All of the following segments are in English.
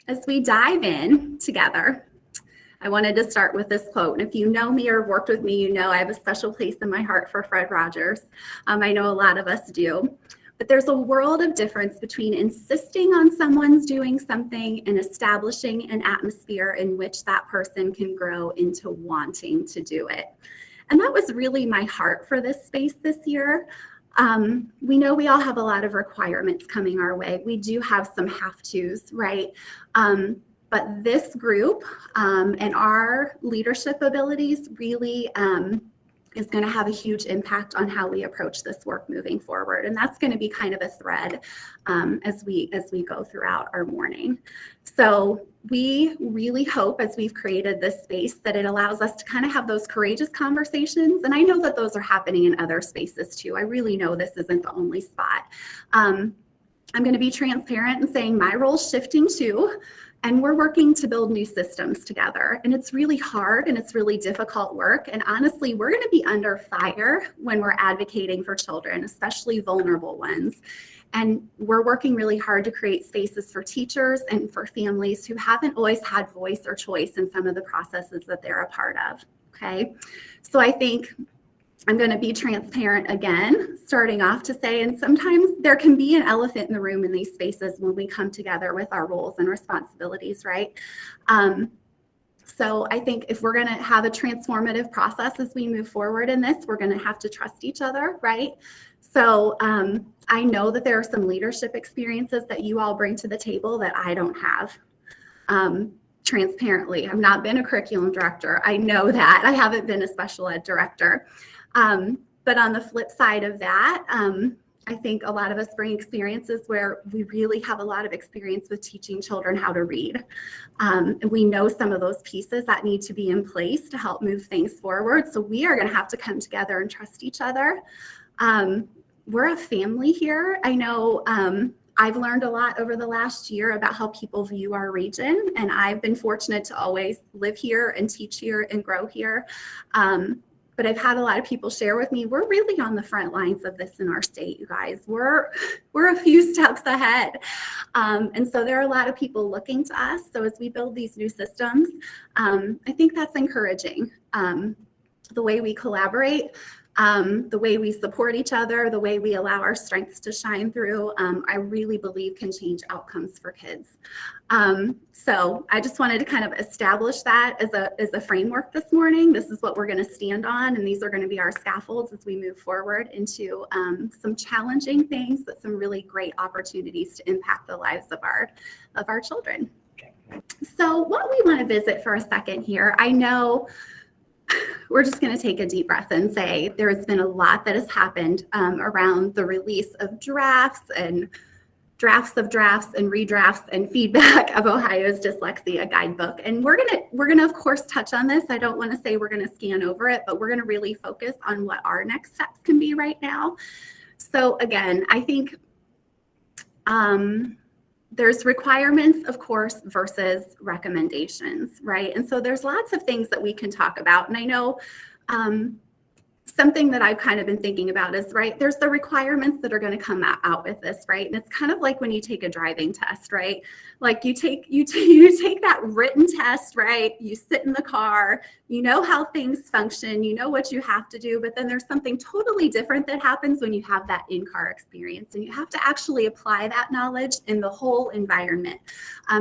as we dive in together, I wanted to start with this quote. And if you know me or have worked with me, you know I have a special place in my heart for Fred Rogers. I know a lot of us do. But there's a world of difference between insisting on someone's doing something and establishing an atmosphere in which that person can grow into wanting to do it. And that was really my heart for this space this year. We know we all have a lot of requirements coming our way. We do have some have-tos, right? But this group and our leadership abilities really is going to have a huge impact on how we approach this work moving forward. And that's going to be kind of a thread as we go throughout our morning. So we really hope, as we've created this space, that it allows us to kind of have those courageous conversations. And I know that those are happening in other spaces too. I really know this isn't the only spot. I'm going to be transparent and saying my role's shifting too. And we're working to build new systems together. And it's really hard and it's really difficult work. And honestly, we're going to be under fire when we're advocating for children, especially vulnerable ones. And we're working really hard to create spaces for teachers and for families who haven't always had voice or choice in some of the processes that they're a part of. Okay. So I think I'm going to be transparent again, starting off to say, and sometimes there can be an elephant in the room in these spaces when we come together with our roles and responsibilities, right? So I think if we're going to have a transformative process as we move forward in this, we're going to have to trust each other, right? So I know that there are some leadership experiences that you all bring to the table that I don't have. Transparently, I've not been a curriculum director. I know that. I haven't been a special ed director. But on the flip side of that, I think a lot of us bring experiences where we really have a lot of experience with teaching children how to read. And we know some of those pieces that need to be in place to help move things forward. So we are going to have to come together and trust each other. We're a family here. I know I've learned a lot over the last year about how people view our region, and I've been fortunate to always live here and teach here and grow here. But I've had a lot of people share with me, we're really on the front lines of this in our state, you guys. We're a few steps ahead. And so there are a lot of people looking to us. So as we build these new systems, I think that's encouraging. The way we collaborate, the way we support each other, the way we allow our strengths to shine through, I really believe can change outcomes for kids. So I just wanted to kind of establish that as a framework this morning. This is what we're going to stand on, and these are going to be our scaffolds as we move forward into some challenging things, but some really great opportunities to impact the lives of our children. So what we want to visit for a second here, I know we're just going to take a deep breath and say there's been a lot that has happened around the release of drafts and redrafts and feedback of Ohio's Dyslexia Guidebook. And we're gonna of course touch on this. I don't want to say we're going to scan over it, but we're going to really focus on what our next steps can be right now. So again, I think there's requirements, of course, versus recommendations, right? And so there's lots of things that we can talk about. And I know something that I've kind of been thinking about is, right, there's the requirements that are going to come out with this, right? And it's kind of like when you take a driving test, right? Like you take that written test, right? You sit in the car, you know how things function, you know what you have to do, but then there's something totally different that happens when you have that in-car experience, and you have to actually apply that knowledge in the whole environment,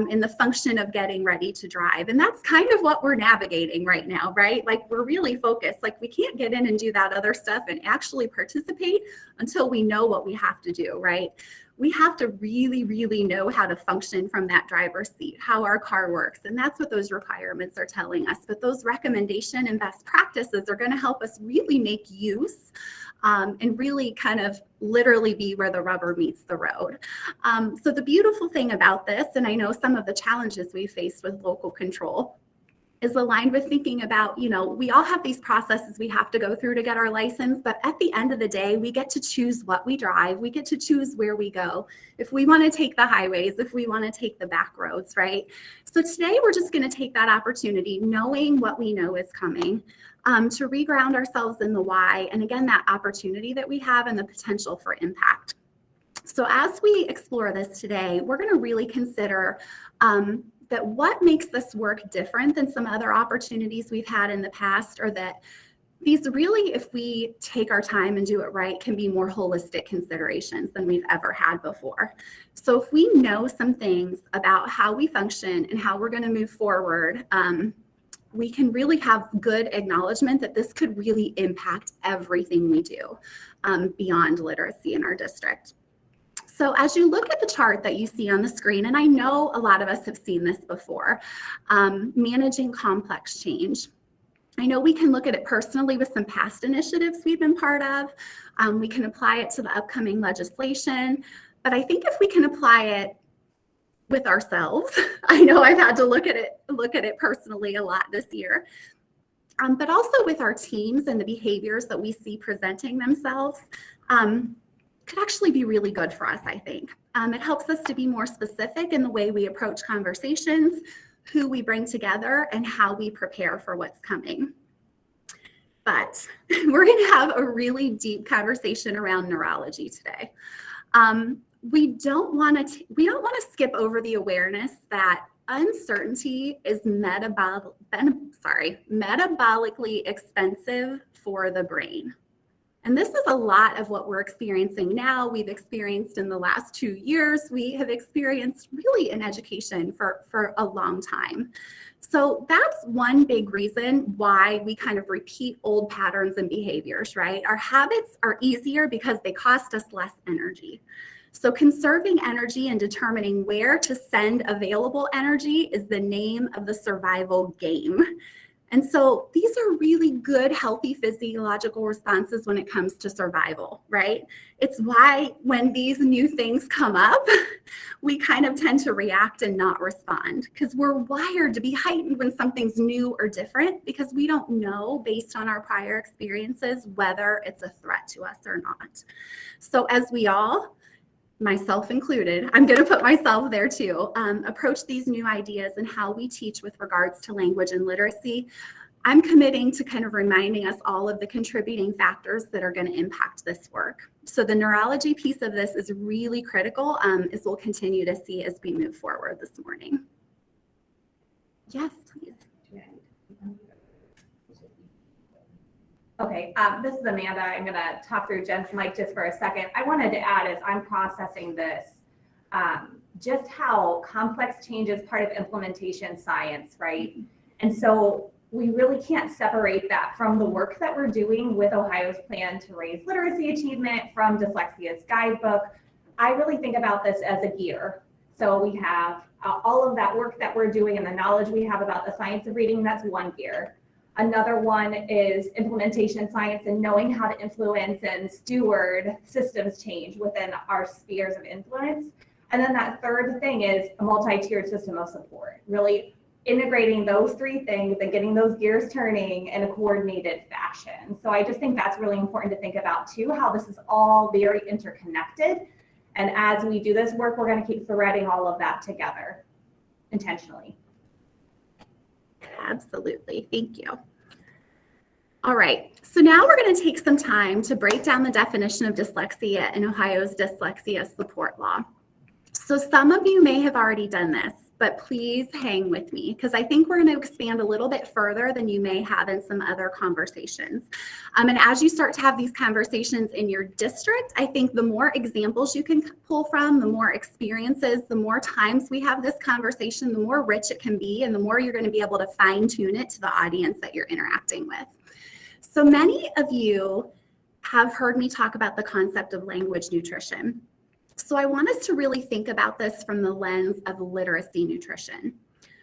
in the function of getting ready to drive. And that's kind of what we're navigating right now, right? Like we're really focused, like we can't get in and do that other stuff and actually participate until we know what we have to do, right? We have to really, really know how to function from that driver's seat, how our car works. And that's what those requirements are telling us. But those recommendation and best practices are going to help us really make use and really kind of literally be where the rubber meets the road. So the beautiful thing about this, and I know some of the challenges we faced with local control, is aligned with thinking about, you know, we all have these processes we have to go through to get our license, but at the end of the day, we get to choose what we drive. We get to choose where we go. If we want to take the highways, if we want to take the back roads, right? So today we're just going to take that opportunity, knowing what we know is coming, to reground ourselves in the why. And again, that opportunity that we have and the potential for impact. So as we explore this today, we're going to really consider that what makes this work different than some other opportunities we've had in the past, or that these really, if we take our time and do it right, can be more holistic considerations than we've ever had before. So if we know some things about how we function and how we're going to move forward, we can really have good acknowledgement that this could really impact everything we do beyond literacy in our district. So as you look at the chart that you see on the screen, and I know a lot of us have seen this before, managing complex change. I know we can look at it personally with some past initiatives we've been part of. We can apply it to the upcoming legislation, but I think if we can apply it with ourselves, I know I've had to look at it personally a lot this year, but also with our teams and the behaviors that we see presenting themselves, could actually be really good for us, I think. It helps us to be more specific in the way we approach conversations, who we bring together, and how we prepare for what's coming. But we're going to have a really deep conversation around neurology today. We don't want to skip over the awareness that uncertainty is metabolically expensive for the brain. And this is a lot of what we're experiencing now. We've experienced in the last 2 years. We have experienced really in education for a long time. So that's one big reason why we kind of repeat old patterns and behaviors, right? Our habits are easier because they cost us less energy. So conserving energy and determining where to send available energy is the name of the survival game. And so these are really good, healthy physiological responses when it comes to survival, right? It's why when these new things come up, we kind of tend to react and not respond, because we're wired to be heightened when something's new or different, because we don't know based on our prior experiences whether it's a threat to us or not. So as we all, myself included, I'm going to put myself there too, approach these new ideas and how we teach with regards to language and literacy, I'm committing to kind of reminding us all of the contributing factors that are going to impact this work. So the neurology piece of this is really critical, as we'll continue to see as we move forward this morning. Yes, please. Okay, this is Amanda. I'm going to talk through Jen's mic just for a second. I wanted to add, as I'm processing this, just how complex change is part of implementation science, right? And so we really can't separate that from the work that we're doing with Ohio's plan to raise literacy achievement, from Dyslexia's guidebook. I really think about this as a gear. So we have all of that work that we're doing and the knowledge we have about the science of reading, that's one gear. Another one is implementation science and knowing how to influence and steward systems change within our spheres of influence. And then that third thing is a multi-tiered system of support, really integrating those three things and getting those gears turning in a coordinated fashion. So I just think that's really important to think about too, how this is all very interconnected. And as we do this work, we're going to keep threading all of that together intentionally. Absolutely. Thank you. All right. So now we're going to take some time to break down the definition of dyslexia in Ohio's dyslexia support law. So some of you may have already done this, but please hang with me, because I think we're going to expand a little bit further than you may have in some other conversations. And as you start to have these conversations in your district, I think the more examples you can pull from, the more experiences, the more times we have this conversation, the more rich it can be, and the more you're going to be able to fine tune it to the audience that you're interacting with. So many of you have heard me talk about the concept of language nutrition. So I want us to really think about this from the lens of literacy nutrition.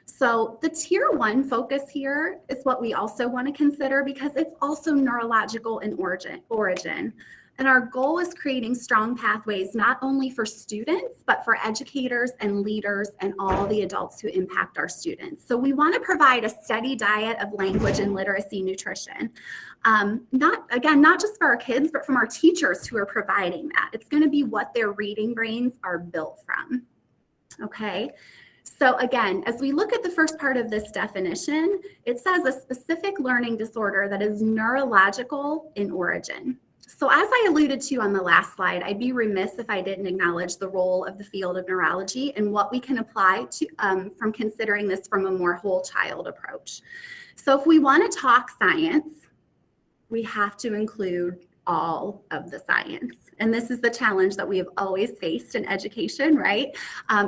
So the tier 1 focus here is what we also want to consider, because it's also neurological in origin. And our goal is creating strong pathways, not only for students, but for educators and leaders and all the adults who impact our students. So we want to provide a steady diet of language and literacy nutrition. Not just for our kids, but from our teachers who are providing that. It's going to be what their reading brains are built from. Okay. So again, as we look at the first part of this definition, it says a specific learning disorder that is neurological in origin. So as I alluded to on the last slide, I'd be remiss if I didn't acknowledge the role of the field of neurology and what we can apply to from considering this from a more whole child approach. So if we want to talk science, we have to include all of the science. And this is the challenge that we have always faced in education, right?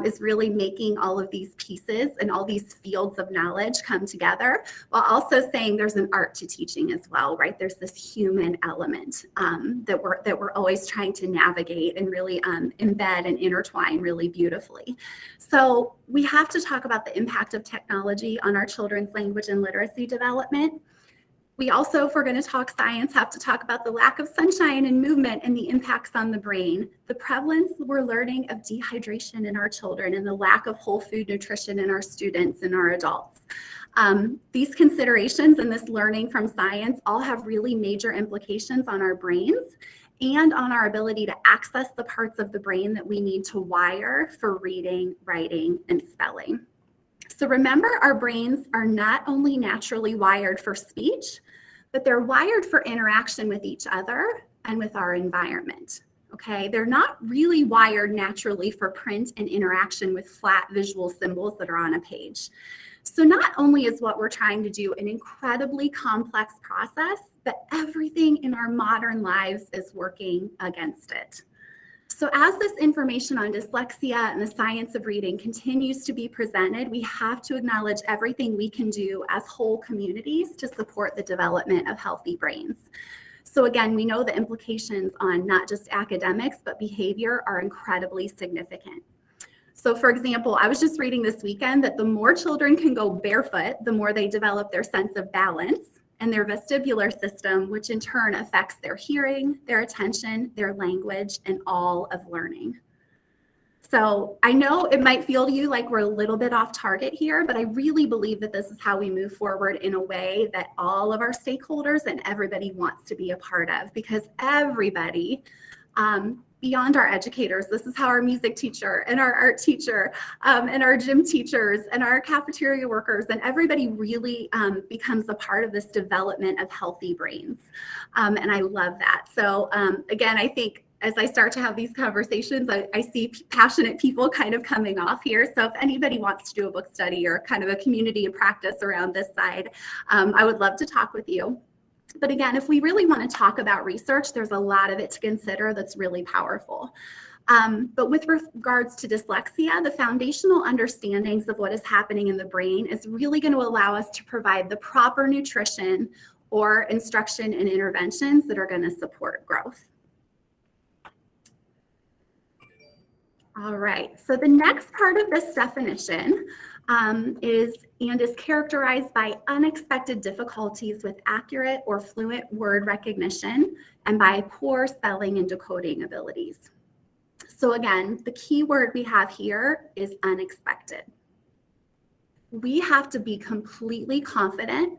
Is really making all of these pieces and all these fields of knowledge come together, while also saying there's an art to teaching as well, right? There's this human element that we're always trying to navigate and really embed and intertwine really beautifully. So we have to talk about the impact of technology on our children's language and literacy development. We also, if we're going to talk science, have to talk about the lack of sunshine and movement and the impacts on the brain, the prevalence we're learning of dehydration in our children, and the lack of whole food nutrition in our students and our adults. These considerations and this learning from science all have really major implications on our brains and on our ability to access the parts of the brain that we need to wire for reading, writing, and spelling. So remember, our brains are not only naturally wired for speech, but they're wired for interaction with each other and with our environment, okay? They're not really wired naturally for print and interaction with flat visual symbols that are on a page. So not only is what we're trying to do an incredibly complex process, but everything in our modern lives is working against it. So as this information on dyslexia and the science of reading continues to be presented, we have to acknowledge everything we can do as whole communities to support the development of healthy brains. So again, we know the implications on not just academics, but behavior are incredibly significant. So for example, I was just reading this weekend that the more children can go barefoot, the more they develop their sense of balance and their vestibular system, which in turn affects their hearing, their attention, their language, and all of learning. So I know it might feel to you like we're a little bit off target here, but I really believe that this is how we move forward in a way that all of our stakeholders and everybody wants to be a part of, because everybody, beyond our educators, this is how our music teacher and our art teacher and our gym teachers and our cafeteria workers and everybody really becomes a part of this development of healthy brains. And I love that. So again, I think as I start to have these conversations, I see passionate people kind of coming off here. So if anybody wants to do a book study or kind of a community of practice around this side, I would love to talk with you. But again, if we really want to talk about research, there's a lot of it to consider that's really powerful. But with regards to dyslexia, the foundational understandings of what is happening in the brain is really going to allow us to provide the proper nutrition or instruction and interventions that are going to support growth. All right, so the next part of this definition is characterized by unexpected difficulties with accurate or fluent word recognition and by poor spelling and decoding abilities. So again, the key word we have here is unexpected. We have to be completely confident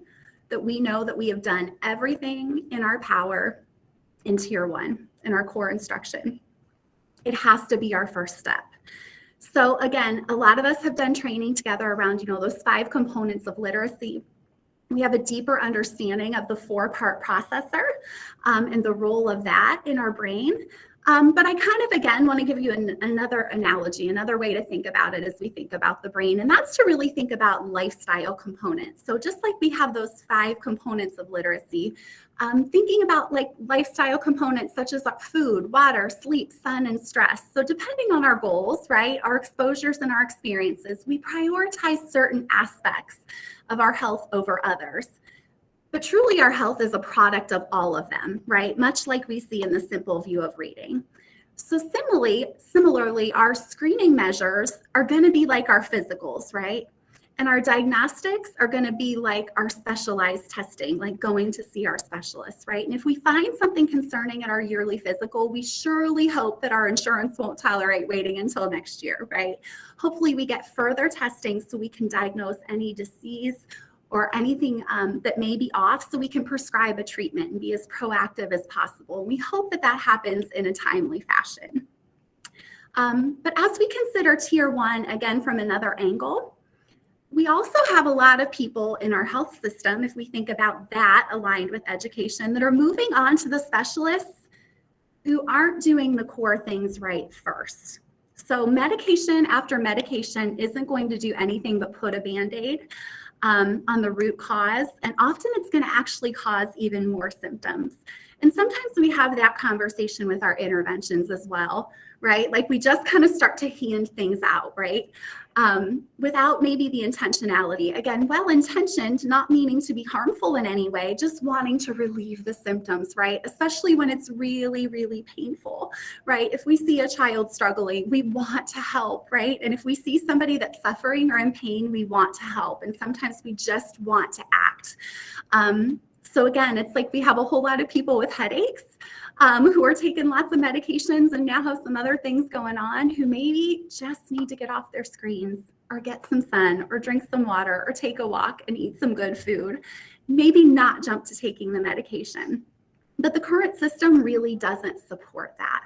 that we know that we have done everything in our power in Tier 1 in our core instruction. It has to be our first step. So again, a lot of us have done training together around, those 5 components of literacy. We have a deeper understanding of the 4-part processor and the role of that in our brain. But I kind of, again, want to give you another analogy, another way to think about it as we think about the brain, and that's to really think about lifestyle components. So just like we have those 5 components of literacy, thinking about like lifestyle components such as food, water, sleep, sun, and stress. So depending on our goals, right, our exposures and our experiences, we prioritize certain aspects of our health over others. But truly, our health is a product of all of them, right? Much like we see in the simple view of reading. So similarly, our screening measures are going to be like our physicals, right? And our diagnostics are going to be like our specialized testing, like going to see our specialists, right? And if we find something concerning at our yearly physical, we surely hope that our insurance won't tolerate waiting until next year, right? Hopefully we get further testing so we can diagnose any disease or anything that may be off so we can prescribe a treatment and be as proactive as possible. We hope that that happens in a timely fashion. But as we consider Tier 1, again, from another angle, we also have a lot of people in our health system, if we think about that aligned with education, that are moving on to the specialists who aren't doing the core things right first. So medication after medication isn't going to do anything but put a Band-Aid on the root cause. And often it's going to actually cause even more symptoms. And sometimes we have that conversation with our interventions as well, right? Like we just kind of start to hand things out, right? Without maybe the intentionality. Again, well-intentioned, not meaning to be harmful in any way, just wanting to relieve the symptoms, right? Especially when it's really, really painful, right? If we see a child struggling, we want to help, right? And if we see somebody that's suffering or in pain, we want to help. And sometimes we just want to act. So again, it's like we have a whole lot of people with headaches who are taking lots of medications and now have some other things going on who maybe just need to get off their screens or get some sun or drink some water or take a walk and eat some good food. Maybe not jump to taking the medication. But the current system really doesn't support that.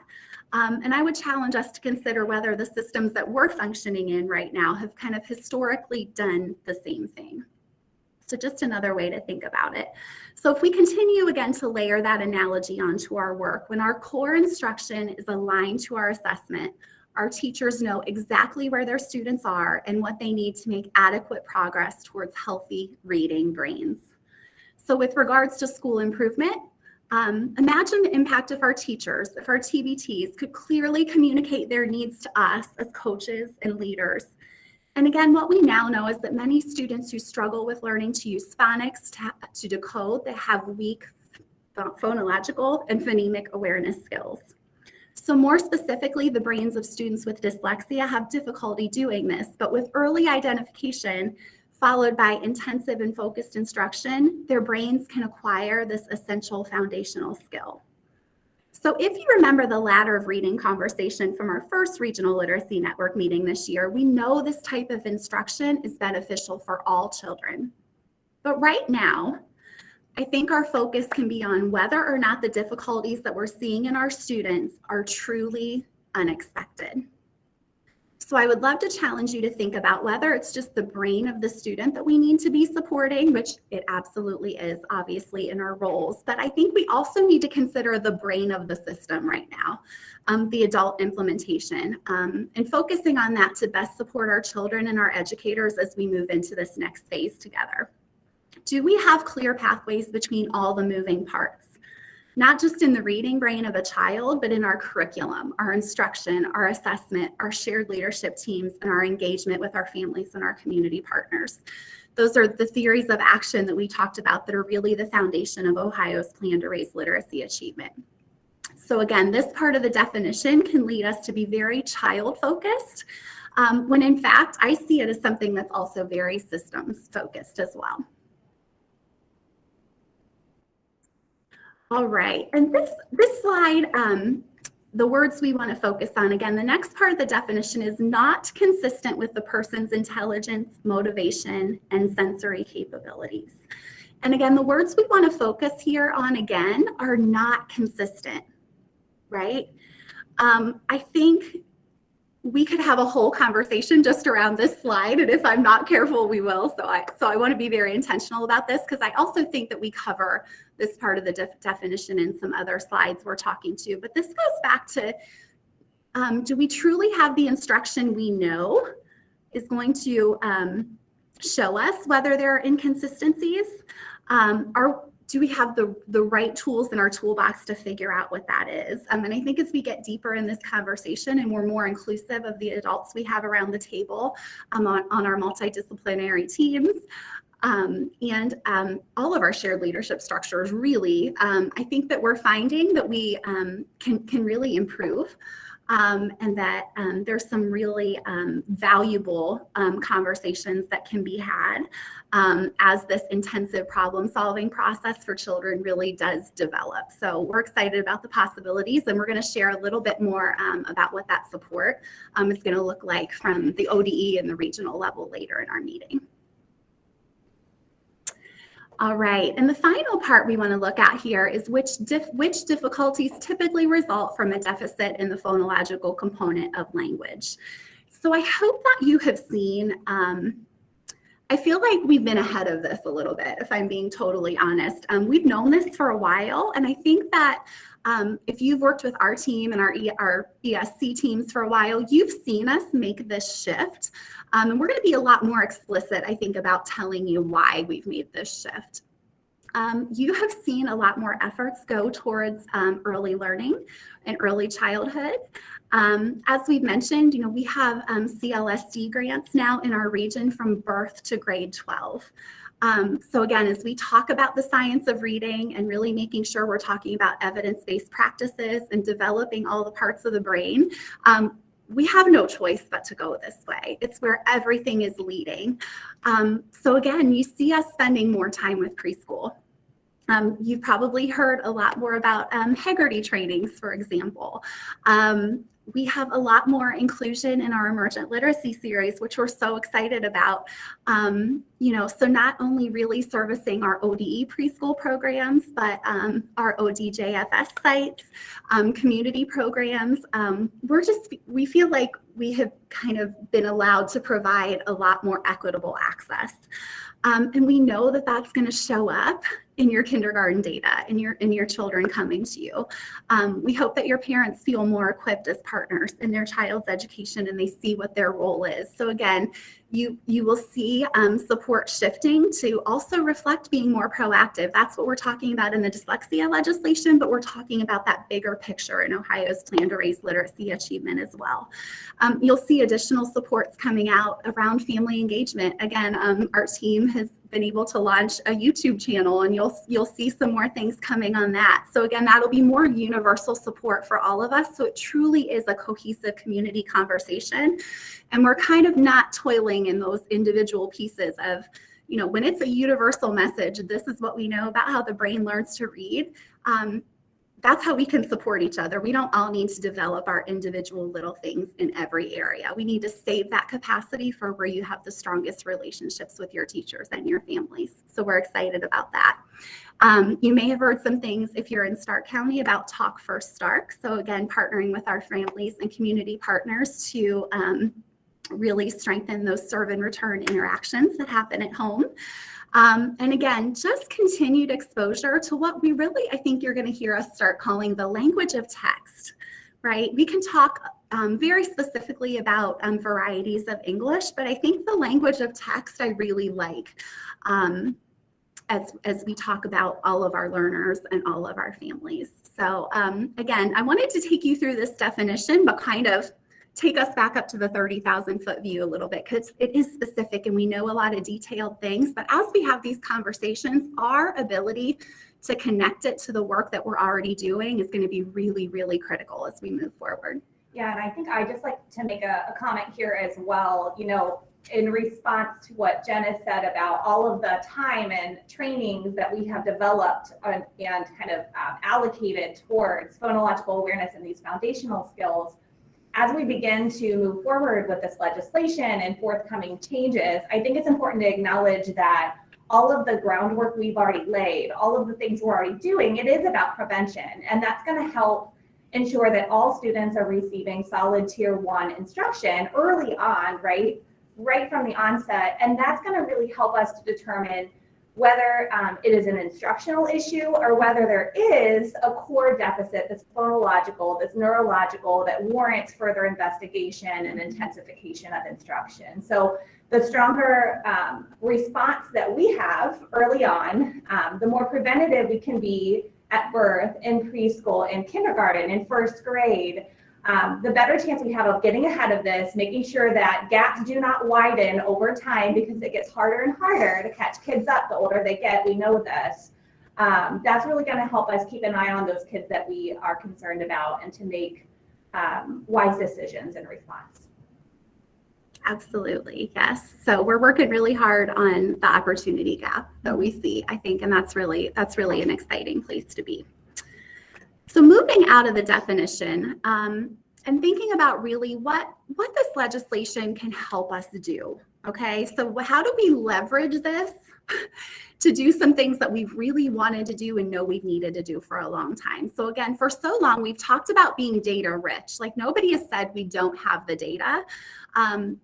And I would challenge us to consider whether the systems that we're functioning in right now have kind of historically done the same thing. So just another way to think about it. So if we continue again to layer that analogy onto our work, when our core instruction is aligned to our assessment, our teachers know exactly where their students are and what they need to make adequate progress towards healthy reading brains. So with regards to school improvement, imagine the impact of our teachers, if our TBTs could clearly communicate their needs to us as coaches and leaders. And again, what we now know is that many students who struggle with learning to use phonics to decode, they have weak phonological and phonemic awareness skills. So more specifically, the brains of students with dyslexia have difficulty doing this, but with early identification, followed by intensive and focused instruction, their brains can acquire this essential foundational skill. So if you remember the ladder of reading conversation from our first Regional Literacy Network meeting this year, we know this type of instruction is beneficial for all children. But right now, I think our focus can be on whether or not the difficulties that we're seeing in our students are truly unexpected. So I would love to challenge you to think about whether it's just the brain of the student that we need to be supporting, which it absolutely is, obviously, in our roles. But I think we also need to consider the brain of the system right now, the adult implementation, and focusing on that to best support our children and our educators as we move into this next phase together. Do we have clear pathways between all the moving parts? Not just in the reading brain of a child, but in our curriculum, our instruction, our assessment, our shared leadership teams, and our engagement with our families and our community partners. Those are the theories of action that we talked about that are really the foundation of Ohio's plan to raise literacy achievement. So again, this part of the definition can lead us to be very child-focused, when in fact, I see it as something that's also very systems-focused as well. All right, and this slide, the words we want to focus on, again, the next part of the definition is not consistent with the person's intelligence, motivation, and sensory capabilities. And again, the words we want to focus here on, again, are not consistent, right? I think we could have a whole conversation just around this slide, and if I'm not careful, we will. So I want to be very intentional about this, because I also think that we cover this part of the definition in some other slides we're talking to. But this goes back to, do we truly have the instruction we know is going to show us whether there are inconsistencies? Do we have the right tools in our toolbox to figure out what that is? And I think as we get deeper in this conversation and we're more inclusive of the adults we have around the table on our multidisciplinary teams, and all of our shared leadership structures, really, I think that we're finding that we can really improve, and that there's some really valuable conversations that can be had as this intensive problem-solving process for children really does develop. So we're excited about the possibilities, and we're going to share a little bit more about what that support is going to look like from the ODE and the regional level later in our meeting. All right, and the final part we want to look at here is which difficulties typically result from a deficit in the phonological component of language. So I hope that you have seen, I feel like we've been ahead of this a little bit, if I'm being totally honest. We've known this for a while, and I think that If you've worked with our team and our ESC teams for a while, you've seen us make this shift. And we're going to be a lot more explicit, I think, about telling you why we've made this shift. You have seen a lot more efforts go towards early learning and early childhood. As we've mentioned, we have CLSD grants now in our region from birth to grade 12. So again, as we talk about the science of reading and really making sure we're talking about evidence-based practices and developing all the parts of the brain, we have no choice but to go this way. It's where everything is leading. So again, you see us spending more time with preschool. You've probably heard a lot more about Heggerty trainings, for example. We have a lot more inclusion in our emergent literacy series, which we're so excited about. So not only really servicing our ODE preschool programs, but our ODJFS sites, community programs. We feel like we have kind of been allowed to provide a lot more equitable access. And we know that that's going to show up in your kindergarten data, in your children coming to you. We hope that your parents feel more equipped as partners in their child's education and they see what their role is. So again, you will see support shifting to also reflect being more proactive. That's what we're talking about in the dyslexia legislation, but we're talking about that bigger picture in Ohio's plan to raise literacy achievement as well. You'll see additional supports coming out around family engagement. Again, our team has been able to launch a YouTube channel, and you'll see some more things coming on that. So again, that'll be more universal support for all of us. So it truly is a cohesive community conversation. And we're kind of not toiling in those individual pieces of, when it's a universal message, this is what we know about how the brain learns to read. That's how we can support each other. We don't all need to develop our individual little things in every area. We need to save that capacity for where you have the strongest relationships with your teachers and your families. So we're excited about that. You may have heard some things if you're in Stark County about Talk First Stark. So again, partnering with our families and community partners to really strengthen those serve and return interactions that happen at home. And again, just continued exposure to what we really, I think you're going to hear us start calling the language of text, right? We can talk very specifically about varieties of English, but I think the language of text I really like as we talk about all of our learners and all of our families. So again, I wanted to take you through this definition, but kind of take us back up to the 30,000 foot view a little bit, because it is specific and we know a lot of detailed things. But as we have these conversations, our ability to connect it to the work that we're already doing is going to be really, really critical as we move forward. Yeah, and I think I just like to make a comment here as well, in response to what Jen has said about all of the time and trainings that we have developed and kind of allocated towards phonological awareness and these foundational skills. As we begin to move forward with this legislation and forthcoming changes, I think it's important to acknowledge that all of the groundwork we've already laid, all of the things we're already doing, it is about prevention. And that's going to help ensure that all students are receiving solid tier 1 instruction early on, right from the onset. And that's going to really help us to determine whether it is an instructional issue or whether there is a core deficit that's phonological, that's neurological, that warrants further investigation and intensification of instruction. So the stronger response that we have early on, the more preventative we can be at birth, in preschool, in kindergarten, in first grade, the better chance we have of getting ahead of this, making sure that gaps do not widen over time, because it gets harder and harder to catch kids up the older they get. We know this. That's really going to help us keep an eye on those kids that we are concerned about and to make wise decisions in response. Absolutely, yes. So we're working really hard on the opportunity gap that we see, I think, and that's really an exciting place to be. So moving out of the definition and thinking about really what this legislation can help us do, okay? So how do we leverage this to do some things that we've really wanted to do and know we've needed to do for a long time. So again, for so long, we've talked about being data rich. Like nobody has said we don't have the data,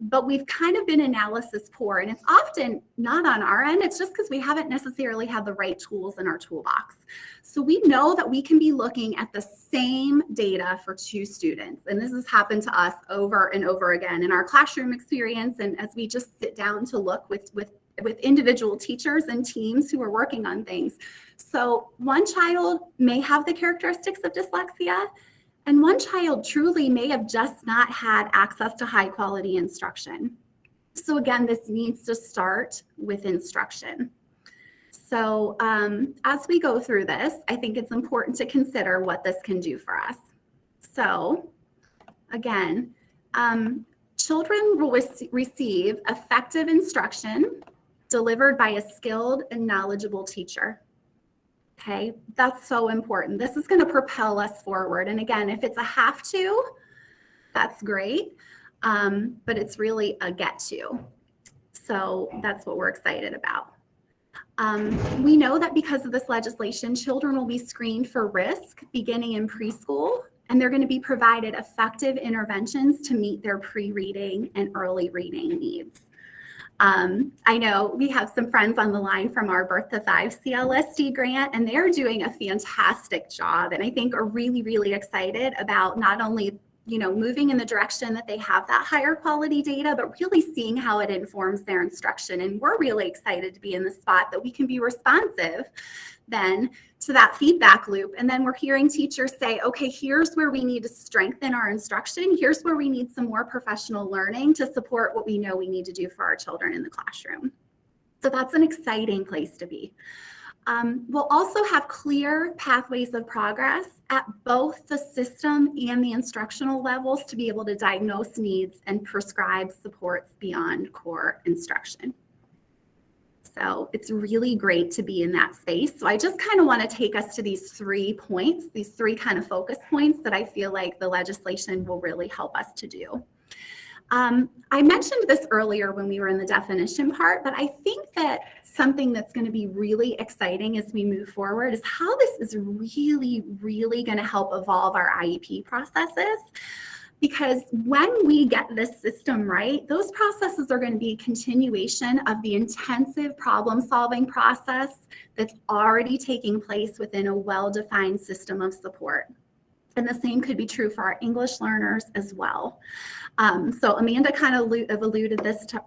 but we've kind of been analysis poor. And it's often not on our end. It's just because we haven't necessarily had the right tools in our toolbox. So we know that we can be looking at the same data for two students. And this has happened to us over and over again in our classroom experience. And as we just sit down to look with individual teachers and teams who are working on things. So one child may have the characteristics of dyslexia, and one child truly may have just not had access to high quality instruction. So again, this needs to start with instruction. So as we go through this, I think it's important to consider what this can do for us. So again, children will receive effective instruction delivered by a skilled and knowledgeable teacher. Okay, that's so important. This is going to propel us forward. And again, if it's a have to, that's great, but it's really a get to. So that's what we're excited about. We know that because of this legislation, children will be screened for risk beginning in preschool, and they're going to be provided effective interventions to meet their pre-reading and early reading needs. I know we have some friends on the line from our Birth to 5 CLSD grant, and they're doing a fantastic job. And I think are really, really excited about not only, moving in the direction that they have that higher quality data, but really seeing how it informs their instruction. And we're really excited to be in the spot that we can be responsive then to that feedback loop. And then we're hearing teachers say, okay, here's where we need to strengthen our instruction. Here's where we need some more professional learning to support what we know we need to do for our children in the classroom. So that's an exciting place to be. We'll also have clear pathways of progress at both the system and the instructional levels to be able to diagnose needs and prescribe supports beyond core instruction. So it's really great to be in that space. So I just kind of want to take us to these 3 points, these 3 kind of focus points that I feel like the legislation will really help us to do. I mentioned this earlier when we were in the definition part, but I think that something that's going to be really exciting as we move forward is how this is really, really going to help evolve our IEP processes. Because when we get this system right, those processes are going to be a continuation of the intensive problem-solving process that's already taking place within a well-defined system of support. And the same could be true for our English learners as well. So Amanda kind of alluded this to,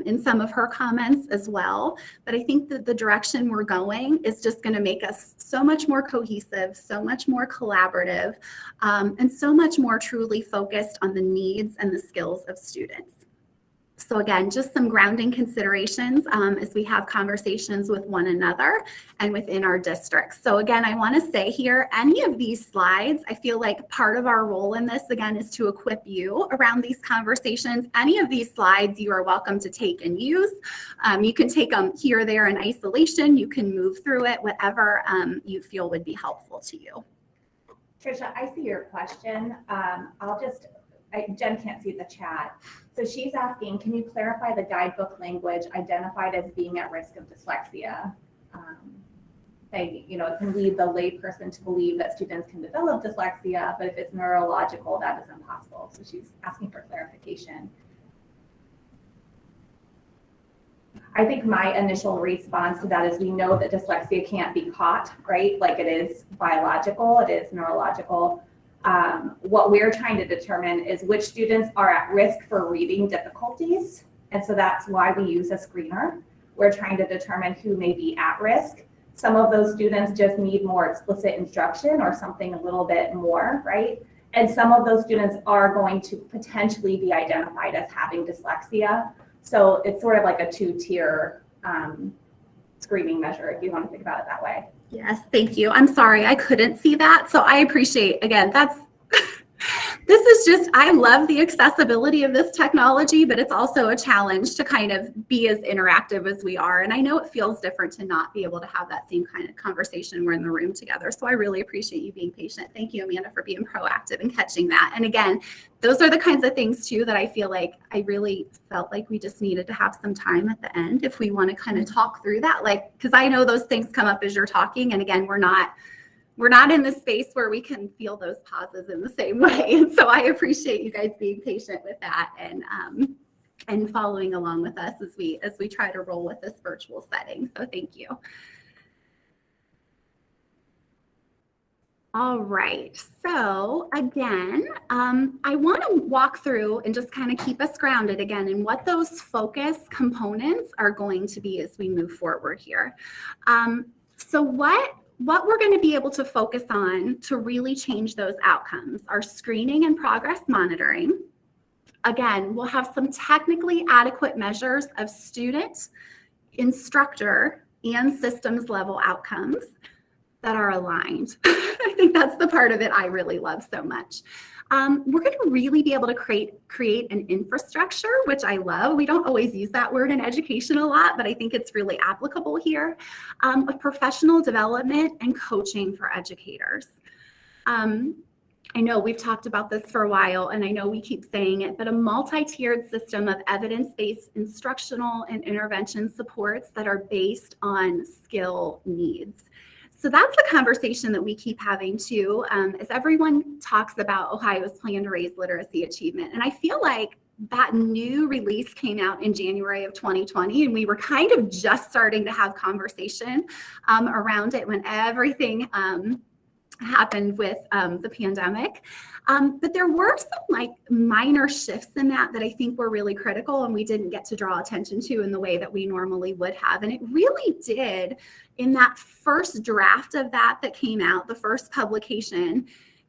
in some of her comments as well. But I think that the direction we're going is just going to make us so much more cohesive, so much more collaborative, and so much more truly focused on the needs and the skills of students. So again, just some grounding considerations as we have conversations with one another and within our districts. So again, I want to say here, any of these slides, I feel like part of our role in this, again, is to equip you around these conversations. Any of these slides you are welcome to take and use. You can take them here or there in isolation. You can move through it, whatever you feel would be helpful to you. Trisha, I see your question. Jen can't see the chat. So she's asking, can you clarify the guidebook language identified as being at risk of dyslexia? It can lead the layperson to believe that students can develop dyslexia, but if it's neurological, that is impossible. So she's asking for clarification. I think my initial response to that is we know that dyslexia can't be caught, right? Like it is biological, it is neurological. What we're trying to determine is which students are at risk for reading difficulties. And so that's why we use a screener. We're trying to determine who may be at risk. Some of those students just need more explicit instruction or something a little bit more, right? And some of those students are going to potentially be identified as having dyslexia. So it's sort of like a 2-tier screening measure, if you want to think about it that way. Yes, thank you. I'm sorry, I couldn't see that. So I appreciate, again, this is just, I love the accessibility of this technology, but it's also a challenge to kind of be as interactive as we are. And I know it feels different to not be able to have that same kind of conversation. We're in the room together. So I really appreciate you being patient. Thank you, Amanda, for being proactive and catching that. And again, those are the kinds of things too that I feel like I really felt like we just needed to have some time at the end if we want to kind of talk through that, like, because I know those things come up as you're talking. And again, we're not in the space where we can feel those pauses in the same way. And so I appreciate you guys being patient with that and following along with us as we try to roll with this virtual setting. So thank you. All right, so again, I want to walk through and just kind of keep us grounded again in what those focus components are going to be as we move forward here. So what we're going to be able to focus on to really change those outcomes are screening and progress monitoring. Again, we'll have some technically adequate measures of student, instructor, and systems level outcomes that are aligned. I think that's the part of it I really love so much. We're going to really be able to create an infrastructure, which I love. We don't always use that word in education a lot, but I think it's really applicable here, of professional development and coaching for educators. I know we've talked about this for a while, and I know we keep saying it, but a multi-tiered system of evidence-based instructional and intervention supports that are based on skill needs. So that's a conversation that we keep having too, as everyone talks about Ohio's plan to raise literacy achievement. And I feel like that new release came out in January of 2020, and we were kind of just starting to have conversation around it when everything happened with the pandemic. But there were some like minor shifts in that I think were really critical and we didn't get to draw attention to in the way that we normally would have. And it really did in that first draft of that came out, the first publication.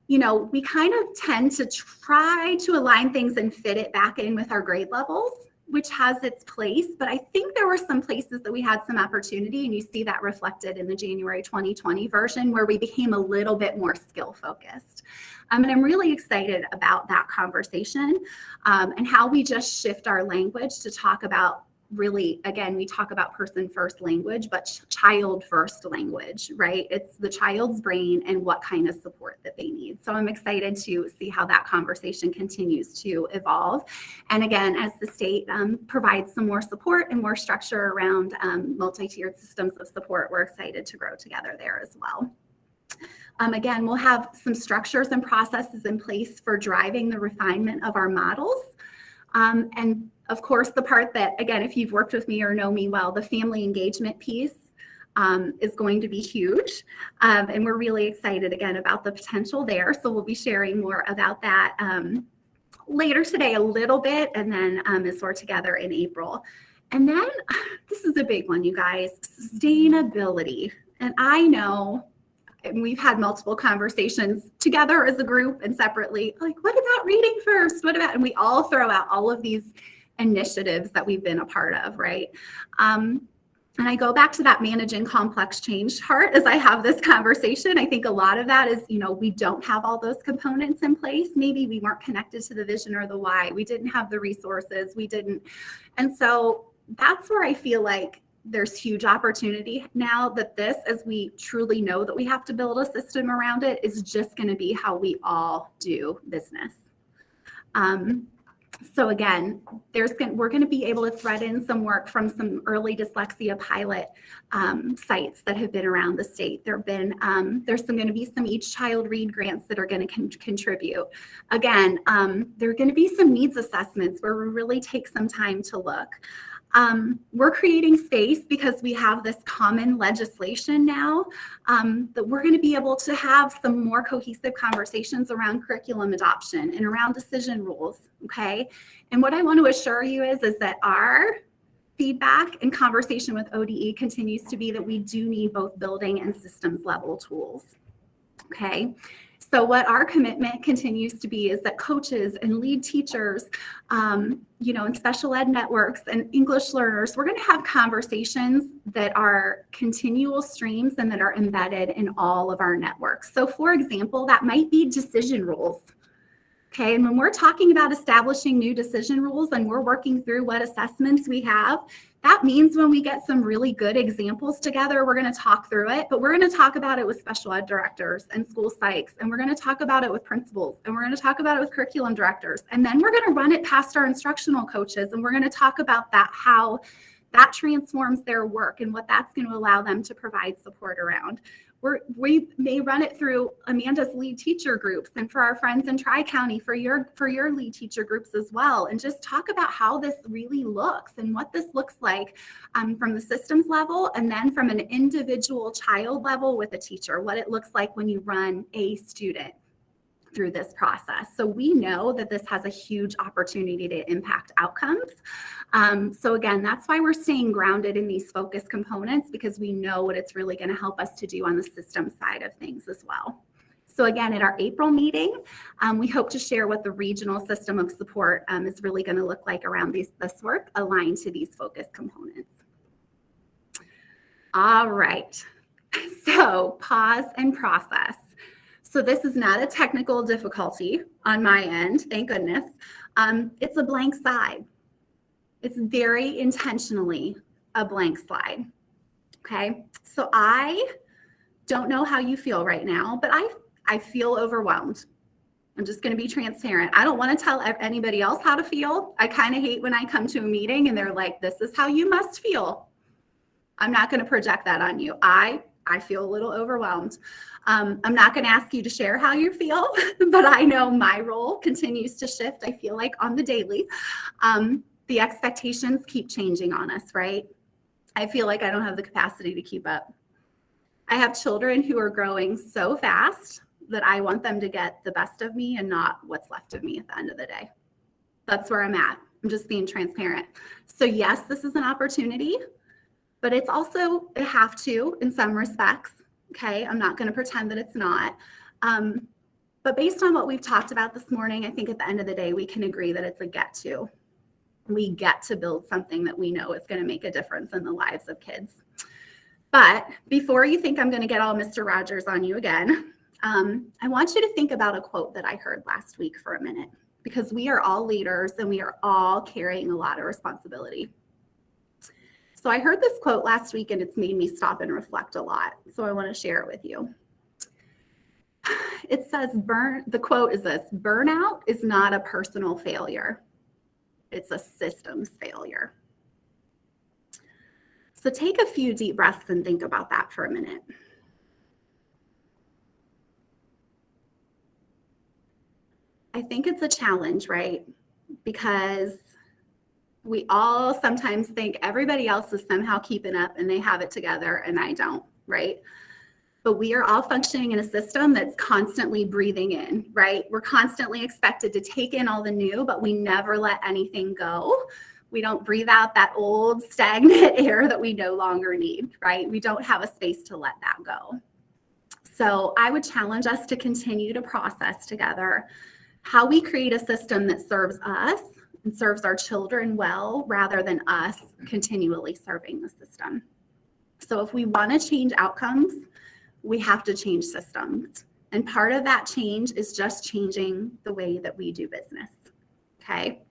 You know, we kind of tend to try to align things and fit it back in with our grade levels, which has its place, but I think there were some places that we had some opportunity, and you see that reflected in the January 2020 version where we became a little bit more skill focused. And I'm really excited about that conversation and how we just shift our language to talk about really, again, we talk about person first language, but child first language, right? It's the child's brain and what kind of support that they need. So I'm excited to see how that conversation continues to evolve. And again, as the state provides some more support and more structure around multi-tiered systems of support, we're excited to grow together there as well. Again, we'll have some structures and processes in place for driving the refinement of our models. And of course, the part that, again, if you've worked with me or know me well, the family engagement piece is going to be huge. And we're really excited, again, about the potential there. So we'll be sharing more about that later today a little bit, and then as we're together in April. And then this is a big one, you guys, sustainability. And I know, and we've had multiple conversations together as a group and separately, like, what about reading first? What about, and we all throw out all of these initiatives that we've been a part of, right? And I go back to that managing complex change chart as I have this conversation. I think a lot of that is, you know, we don't have all those components in place. Maybe we weren't connected to the vision or the why. We didn't have the resources. We didn't. And so that's where I feel like there's huge opportunity now that this, as we truly know that we have to build a system around it, is just going to be how we all do business. So again, we're going to be able to thread in some work from some early dyslexia pilot sites that have been around the state. There's going to be some Each Child Read grants that are going to contribute. Again, there are going to be some needs assessments where we really take some time to look. We're creating space because we have this common legislation now that we're going to be able to have some more cohesive conversations around curriculum adoption and around decision rules, okay? And what I want to assure you is that our feedback and conversation with ODE continues to be that we do need both building and systems level tools, okay? So what our commitment continues to be is that coaches and lead teachers, you know, and special ed networks and English learners, we're going to have conversations that are continual streams and that are embedded in all of our networks. So for example, that might be decision rules. Okay, and when we're talking about establishing new decision rules and we're working through what assessments we have, that means when we get some really good examples together, we're going to talk through it, but we're going to talk about it with special ed directors and school psychs, and we're going to talk about it with principals, and we're going to talk about it with curriculum directors, and then we're going to run it past our instructional coaches, and we're going to talk about that, how that transforms their work and what that's going to allow them to provide support around. We may run it through Amanda's lead teacher groups and for our friends in Tri-County for your lead teacher groups as well, and just talk about how this really looks and what this looks like from the systems level, and then from an individual child level with a teacher, what it looks like when you run a student through this process. So we know that this has a huge opportunity to impact outcomes. So again, that's why we're staying grounded in these focus components, because we know what it's really going to help us to do on the system side of things as well. So again, at our April meeting, we hope to share what the regional system of support is really going to look like around this work aligned to these focus components. All right, so pause and process. So this is not a technical difficulty on my end, thank goodness. It's a blank slide. It's very intentionally a blank slide, okay? So I don't know how you feel right now, but I feel overwhelmed. I'm just gonna be transparent. I don't wanna tell anybody else how to feel. I kind of hate when I come to a meeting and they're like, this is how you must feel. I'm not gonna project that on you. I feel a little overwhelmed. I'm not going to ask you to share how you feel, but I know my role continues to shift, I feel like, on the daily. The expectations keep changing on us, right? I feel like I don't have the capacity to keep up. I have children who are growing so fast that I want them to get the best of me and not what's left of me at the end of the day. That's where I'm at. I'm just being transparent. So yes, this is an opportunity, but it's also a have to in some respects. Okay, I'm not going to pretend that it's not. But based on what we've talked about this morning, I think at the end of the day, we can agree that it's a get to. We get to build something that we know is going to make a difference in the lives of kids. But before you think I'm going to get all Mr. Rogers on you again, I want you to think about a quote that I heard last week for a minute, because we are all leaders and we are all carrying a lot of responsibility. So I heard this quote last week and it's made me stop and reflect a lot. So I want to share it with you. It says, the quote is this: burnout is not a personal failure. It's a systems failure. So take a few deep breaths and think about that for a minute. I think it's a challenge, right? Because we all sometimes think everybody else is somehow keeping up and they have it together and I don't, right? But we are all functioning in a system that's constantly breathing in, right? We're constantly expected to take in all the new, but we never let anything go. We don't breathe out that old stagnant air that we no longer need, right? We don't have a space to let that go. So I would challenge us to continue to process together how we create a system that serves us and serves our children well, rather than us continually serving the system. So if we want to change outcomes, we have to change systems. And part of that change is just changing the way that we do business, okay?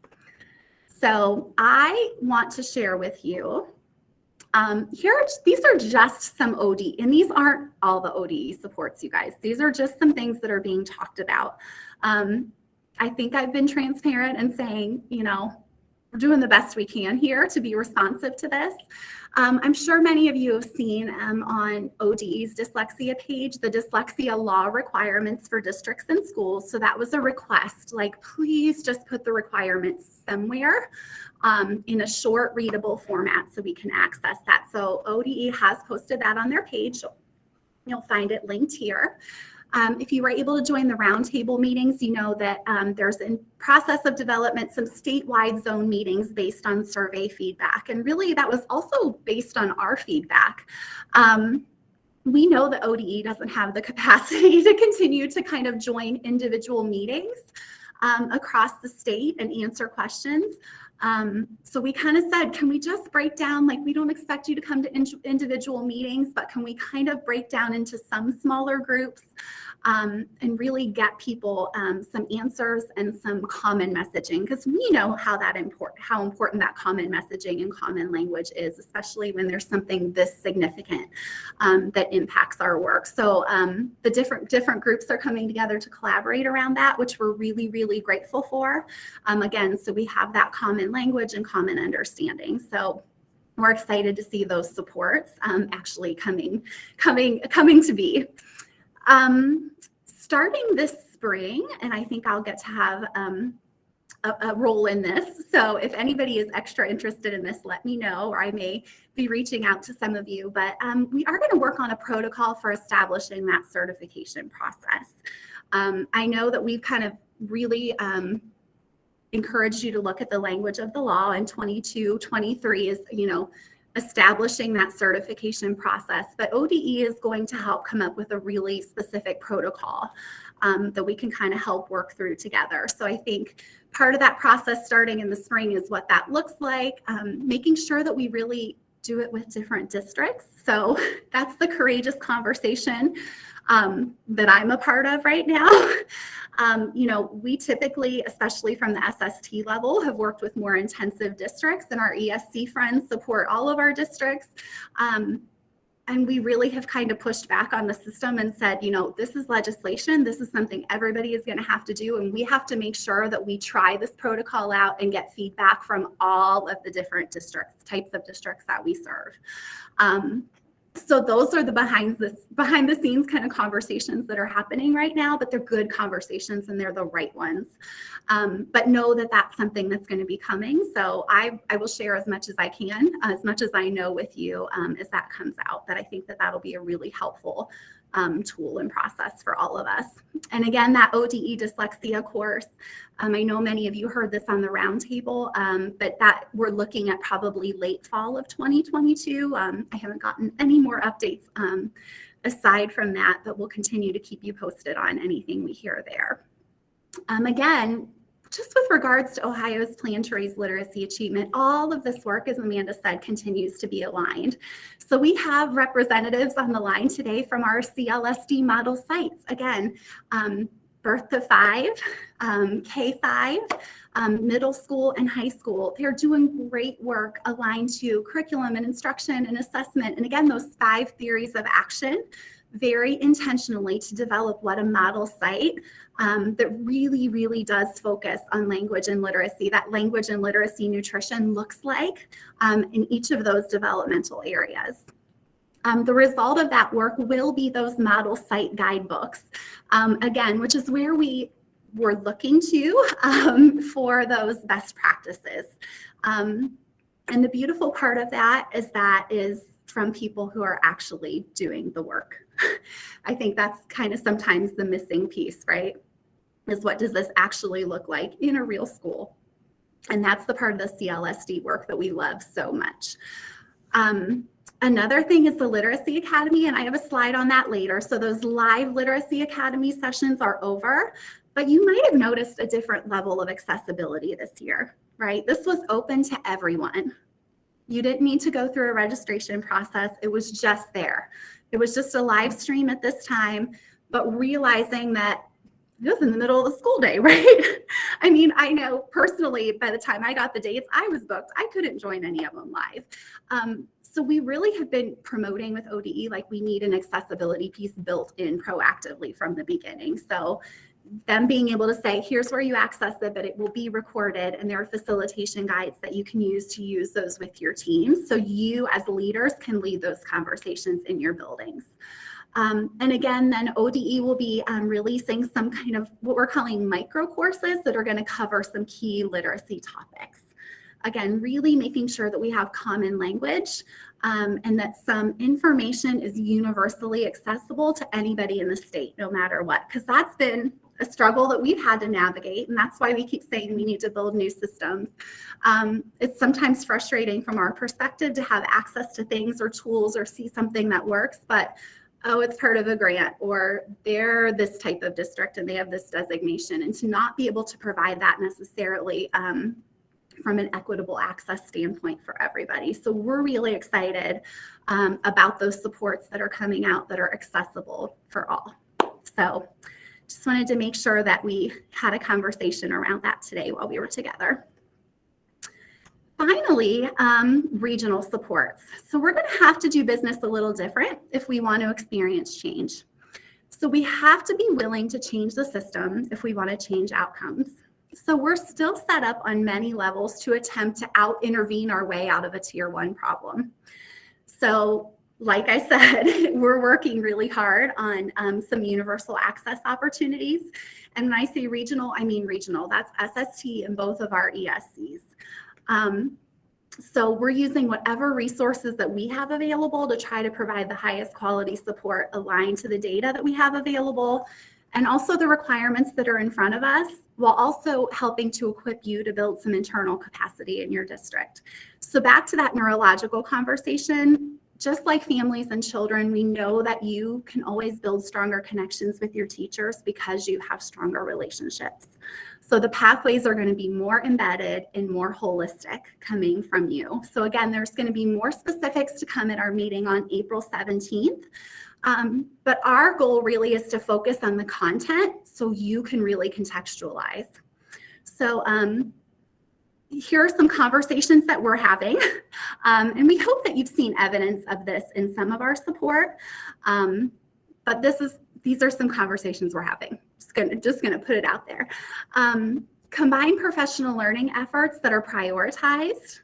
So I want to share with you, these are just some OD, and these aren't all the ODE supports, you guys. These are just some things that are being talked about. I think I've been transparent and saying, you know, we're doing the best we can here to be responsive to this. I'm sure many of you have seen on ODE's dyslexia page, the dyslexia law requirements for districts and schools. So that was a request, like, please just put the requirements somewhere in a short readable format so we can access that. So ODE has posted that on their page. You'll find it linked here. If you were able to join the roundtable meetings, you know that there's in process of development some statewide zone meetings based on survey feedback. And really that was also based on our feedback. We know that ODE doesn't have the capacity to continue to kind of join individual meetings across the state and answer questions. So we kind of said, can we just break down, like, we don't expect you to come to individual meetings, but can we kind of break down into some smaller groups and really get people some answers and some common messaging, because we know how important that common messaging and common language is, especially when there's something this significant that impacts our work. So the different groups are coming together to collaborate around that, which we're really, really grateful for. Again, so we have that common language and common understanding. So we're excited to see those supports actually coming to be. Starting this spring, and I think I'll get to have a role in this. So if anybody is extra interested in this, let me know, or I may be reaching out to some of you. But we are going to work on a protocol for establishing that certification process. I know that we've kind of really encouraged you to look at the language of the law, and 2223 is, establishing that certification process, but ODE is going to help come up with a really specific protocol that we can kind of help work through together. So I think part of that process starting in the spring is what that looks like, making sure that we really do it with different districts. So that's the courageous conversation that I'm a part of right now. We typically, especially from the SST level, have worked with more intensive districts, and our ESC friends support all of our districts. And we really have kind of pushed back on the system and said, this is legislation. This is something everybody is going to have to do. And we have to make sure that we try this protocol out and get feedback from all of the different types of districts that we serve. So those are the behind the scenes kind of conversations that are happening right now, but they're good conversations and they're the right ones. But know that that's something that's going to be coming. So I will share as much as I can, as much as I know with you as that comes out, that I think that that'll be a really helpful tool and process for all of us. And again, that ODE dyslexia course, I know many of you heard this on the roundtable, but that we're looking at probably late fall of 2022. I haven't gotten any more updates aside from that, but we'll continue to keep you posted on anything we hear there. Again, just with regards to Ohio's plan to raise literacy achievement, all of this work, as Amanda said, continues to be aligned. So we have representatives on the line today from our CLSD model sites. Again, birth to 5, K-5, middle school and high school. They're doing great work aligned to curriculum and instruction and assessment. And again, those 5 theories of action, very intentionally to develop what a model site that really, really does focus on language and literacy, that language and literacy nutrition looks like in each of those developmental areas. The result of that work will be those model site guidebooks, again, which is where we were looking to for those best practices. And the beautiful part of that is from people who are actually doing the work. I think that's kind of sometimes the missing piece, right? Is what does this actually look like in a real school? And that's the part of the CLSD work that we love so much. Another thing is the Literacy Academy, and I have a slide on that later. So those live Literacy Academy sessions are over, but you might have noticed a different level of accessibility this year, right? This was open to everyone. You didn't need to go through a registration process. It was just there. It was just a live stream at this time, but realizing that it was in the middle of the school day, right? I mean, I know personally, by the time I got the dates, I was booked. I couldn't join any of them live. So we really have been promoting with ODE, like we need an accessibility piece built in proactively from the beginning. So them being able to say, here's where you access it, but it will be recorded, and there are facilitation guides that you can use those with your teams. So you as leaders can lead those conversations in your buildings. And again, then ODE will be releasing some kind of what we're calling micro courses that are going to cover some key literacy topics. Again, really making sure that we have common language and that some information is universally accessible to anybody in the state, no matter what, because that's been a struggle that we've had to navigate. And that's why we keep saying we need to build new systems. It's sometimes frustrating from our perspective to have access to things or tools or see something that works, but oh, it's part of a grant, or they're this type of district and they have this designation, and to not be able to provide that necessarily from an equitable access standpoint for everybody. So we're really excited about those supports that are coming out that are accessible for all. So just wanted to make sure that we had a conversation around that today while we were together. Finally, regional supports. So we're going to have to do business a little different if we want to experience change. So we have to be willing to change the system if we want to change outcomes. So we're still set up on many levels to attempt to out-intervene our way out of a tier 1 problem. So like I said, we're working really hard on some universal access opportunities. And when I say regional, I mean regional. That's SST in both of our ESCs. So we're using whatever resources that we have available to try to provide the highest quality support aligned to the data that we have available, and also the requirements that are in front of us, while also helping to equip you to build some internal capacity in your district. So back to that neurological conversation, just like families and children, we know that you can always build stronger connections with your teachers because you have stronger relationships. So the pathways are going to be more embedded and more holistic coming from you. So again, there's going to be more specifics to come at our meeting on April 17th. But our goal really is to focus on the content so you can really contextualize. So here are some conversations that we're having. And we hope that you've seen evidence of this in some of our support. But these are some conversations we're having. Just gonna put it out there. Combine professional learning efforts that are prioritized,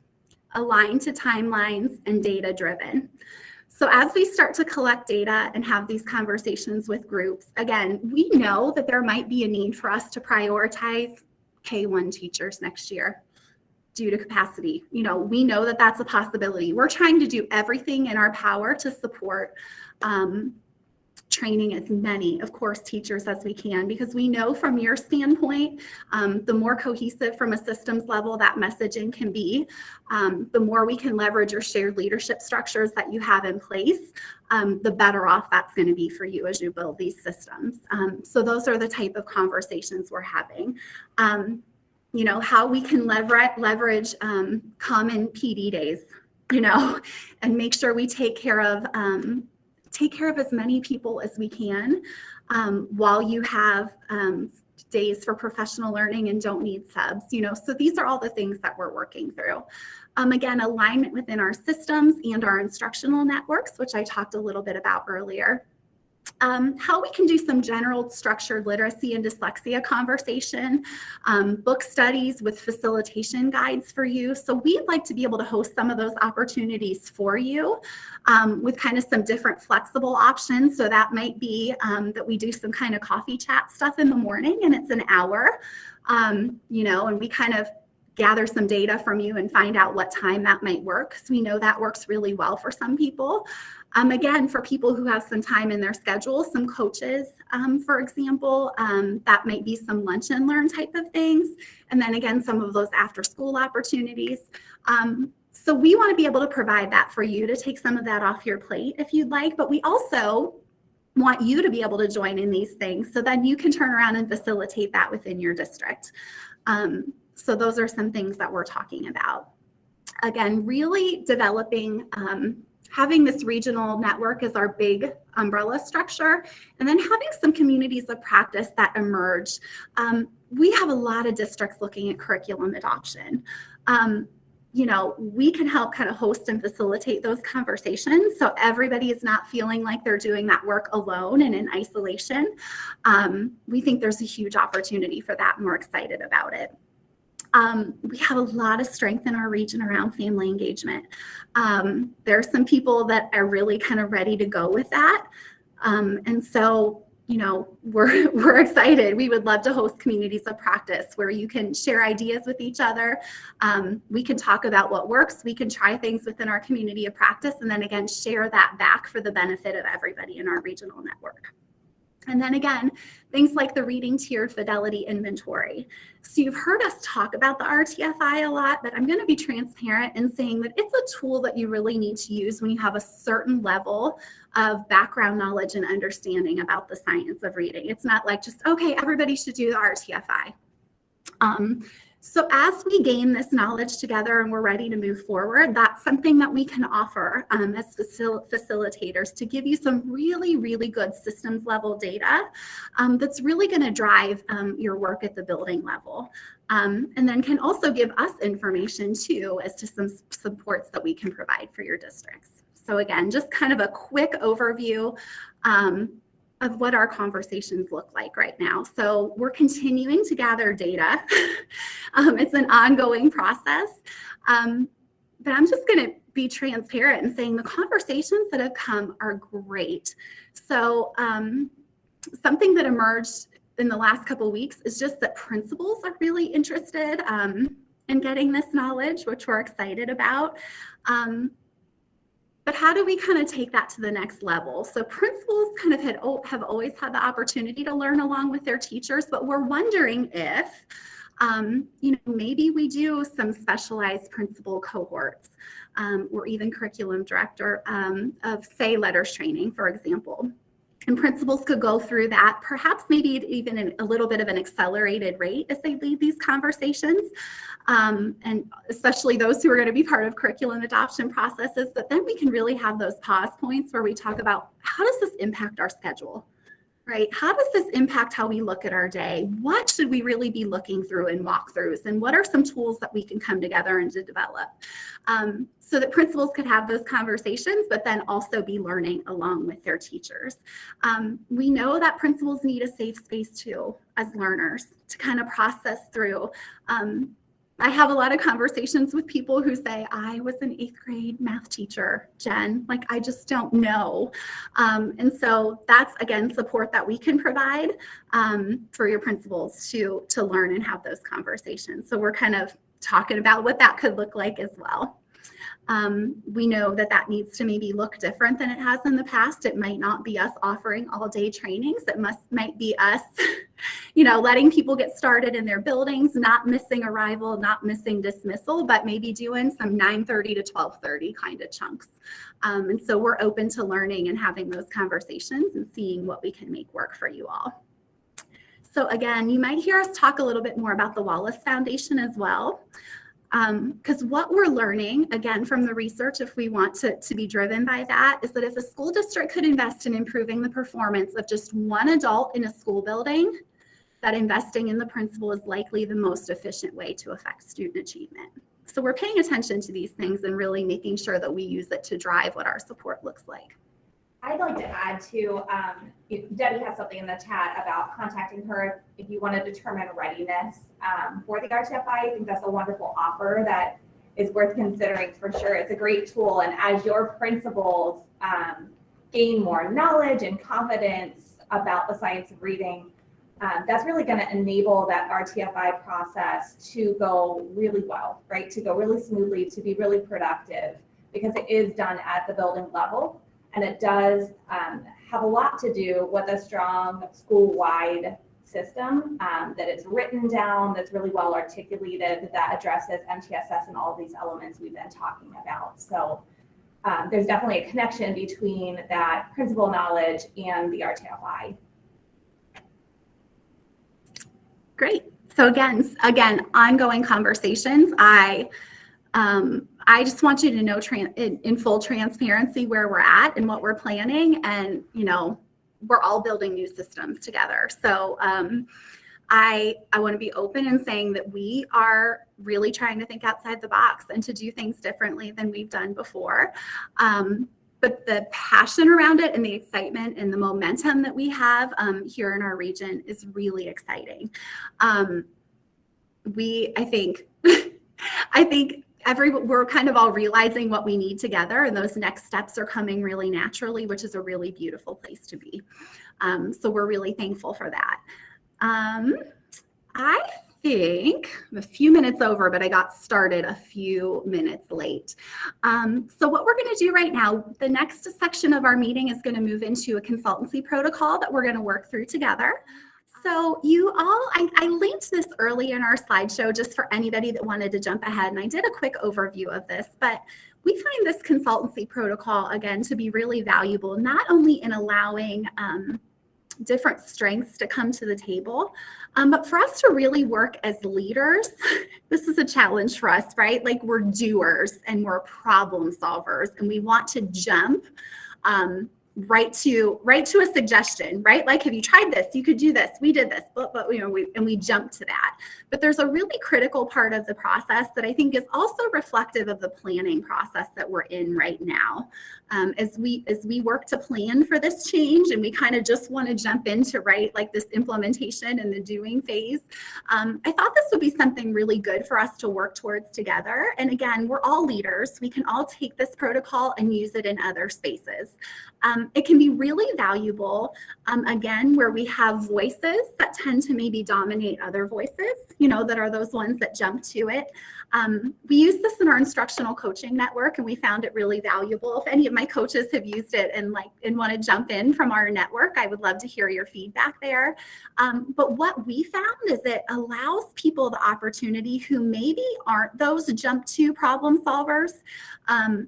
aligned to timelines, and data-driven. So as we start to collect data and have these conversations with groups, again, we know that there might be a need for us to prioritize K-1 teachers next year due to capacity. You know, we know that that's a possibility. We're trying to do everything in our power to support training as many, of course, teachers as we can, because we know from your standpoint, the more cohesive from a systems level that messaging can be, the more we can leverage your shared leadership structures that you have in place, the better off that's going to be for you as you build these systems. So those are the type of conversations we're having. You know, how we can leverage common PD days, you know, and make sure we take care of as many people as we can while you have days for professional learning and don't need subs, you know. So these are all the things that we're working through. Again, alignment within our systems and our instructional networks, which I talked a little bit about earlier. How we can do some general structured literacy and dyslexia conversation, book studies with facilitation guides for you. So we'd like to be able to host some of those opportunities for you with kind of some different flexible options. So that might be that we do some kind of coffee chat stuff in the morning and it's an hour, you know, and we kind of gather some data from you and find out what time that might work, because we know that works really well for some people. Again, for people who have some time in their schedule, some coaches, for example, that might be some lunch and learn type of things. And then again, some of those after school opportunities. So we want to be able to provide that for you to take some of that off your plate if you'd like, but we also want you to be able to join in these things so then you can turn around and facilitate that within your district. So those are some things that we're talking about. Again, really developing, having this regional network as our big umbrella structure, and then having some communities of practice that emerge. We have a lot of districts looking at curriculum adoption. You know, we can help kind of host and facilitate those conversations so everybody is not feeling like they're doing that work alone and in isolation. We think there's a huge opportunity for that, and we're excited about it. We have a lot of strength in our region around family engagement. There are some people that are really kind of ready to go with that. And so, you know, we're excited. We would love to host communities of practice where you can share ideas with each other. We can talk about what works. We can try things within our community of practice, and then again, share that back for the benefit of everybody in our regional network. And then again, things like the reading tiered fidelity inventory. So you've heard us talk about the RTFI a lot, but I'm going to be transparent in saying that it's a tool that you really need to use when you have a certain level of background knowledge and understanding about the science of reading. It's not like just, okay, everybody should do the RTFI. So as we gain this knowledge together and we're ready to move forward, that's something that we can offer as facilitators to give you some really, really good systems level data that's really going to drive your work at the building level. And then can also give us information too as to some supports that we can provide for your districts. So again, just kind of a quick overview of what our conversations look like right now. So we're continuing to gather data. It's an ongoing process, but I'm just going to be transparent and saying the conversations that have come are great. So something that emerged in the last couple of weeks is just that principals are really interested in getting this knowledge, which we're excited about. But how do we kind of take that to the next level? So principals kind of have always had the opportunity to learn along with their teachers, but we're wondering if, maybe we do some specialized principal cohorts or even curriculum director of, say, letters training, for example. And principals could go through that, perhaps maybe even a little bit of an accelerated rate as they lead these conversations, and especially those who are going to be part of curriculum adoption processes. But then we can really have those pause points where we talk about how does this impact our schedule, right? How does this impact how we look at our day? What should we really be looking through in walkthroughs? And what are some tools that we can come together and to develop? So that principals could have those conversations, but then also be learning along with their teachers. We know that principals need a safe space too, as learners, to kind of process through. I have a lot of conversations with people who say, I was an 8th grade math teacher, Jen, like I just don't know. And so that's, again, support that we can provide for your principals to learn and have those conversations. So we're kind of talking about what that could look like as well. We know that needs to maybe look different than it has in the past. It might not be us offering all-day trainings. It might be us, letting people get started in their buildings, not missing arrival, not missing dismissal, but maybe doing some 9:30 to 12:30 kind of chunks. And so we're open to learning and having those conversations and seeing what we can make work for you all. So again, you might hear us talk a little bit more about the Wallace Foundation as well. Because what we're learning, again, from the research, if we want to be driven by that, is that if a school district could invest in improving the performance of just one adult in a school building, that investing in the principal is likely the most efficient way to affect student achievement. So we're paying attention to these things and really making sure that we use it to drive what our support looks like. I'd like to add to, Debbie has something in the chat about contacting her if you want to determine readiness for the RTFI. I think that's a wonderful offer that is worth considering for sure. It's a great tool. And as your principals gain more knowledge and confidence about the science of reading, that's really going to enable that RTFI process to go really well, right? To go really smoothly, to be really productive, because it is done at the building level. And it does have a lot to do with a strong school-wide system that it's written down, that's really well articulated, that addresses MTSS and all of these elements we've been talking about. So there's definitely a connection between that principal knowledge and the RTFI. Great. So again, ongoing conversations. I just want you to know in full transparency where we're at and what we're planning, and we're all building new systems together. So I want to be open in saying that we are really trying to think outside the box and to do things differently than we've done before. But the passion around it and the excitement and the momentum that we have here in our region is really exciting. I think we're kind of all realizing what we need together, and those next steps are coming really naturally, which is a really beautiful place to be. So we're really thankful for that. I think I'm a few minutes over, but I got started a few minutes late. So what we're going to do right now, the next section of our meeting is going to move into a consultancy protocol that we're going to work through together. So you all, I linked this early in our slideshow just for anybody that wanted to jump ahead, and I did a quick overview of this, but we find this consultancy protocol, again, to be really valuable, not only in allowing different strengths to come to the table, but for us to really work as leaders this is a challenge for us, right? Like we're doers and we're problem solvers, and we want to jump right to a suggestion, right? Like, have you tried this? You could do this. We did this, but we jump to that. But there's a really critical part of the process that I think is also reflective of the planning process that we're in right now. As we work to plan for this change, and we kind of just want to jump into like this implementation and the doing phase, I thought this would be something really good for us to work towards together. And again, we're all leaders. We can all take this protocol and use it in other spaces. It can be really valuable, again, where we have voices that tend to maybe dominate other voices, that are those ones that jump to it. We use this in our instructional coaching network, and we found it really valuable. If any of my coaches have used it and want to jump in from our network, I would love to hear your feedback there. But what we found is it allows people the opportunity who maybe aren't those jump to problem solvers.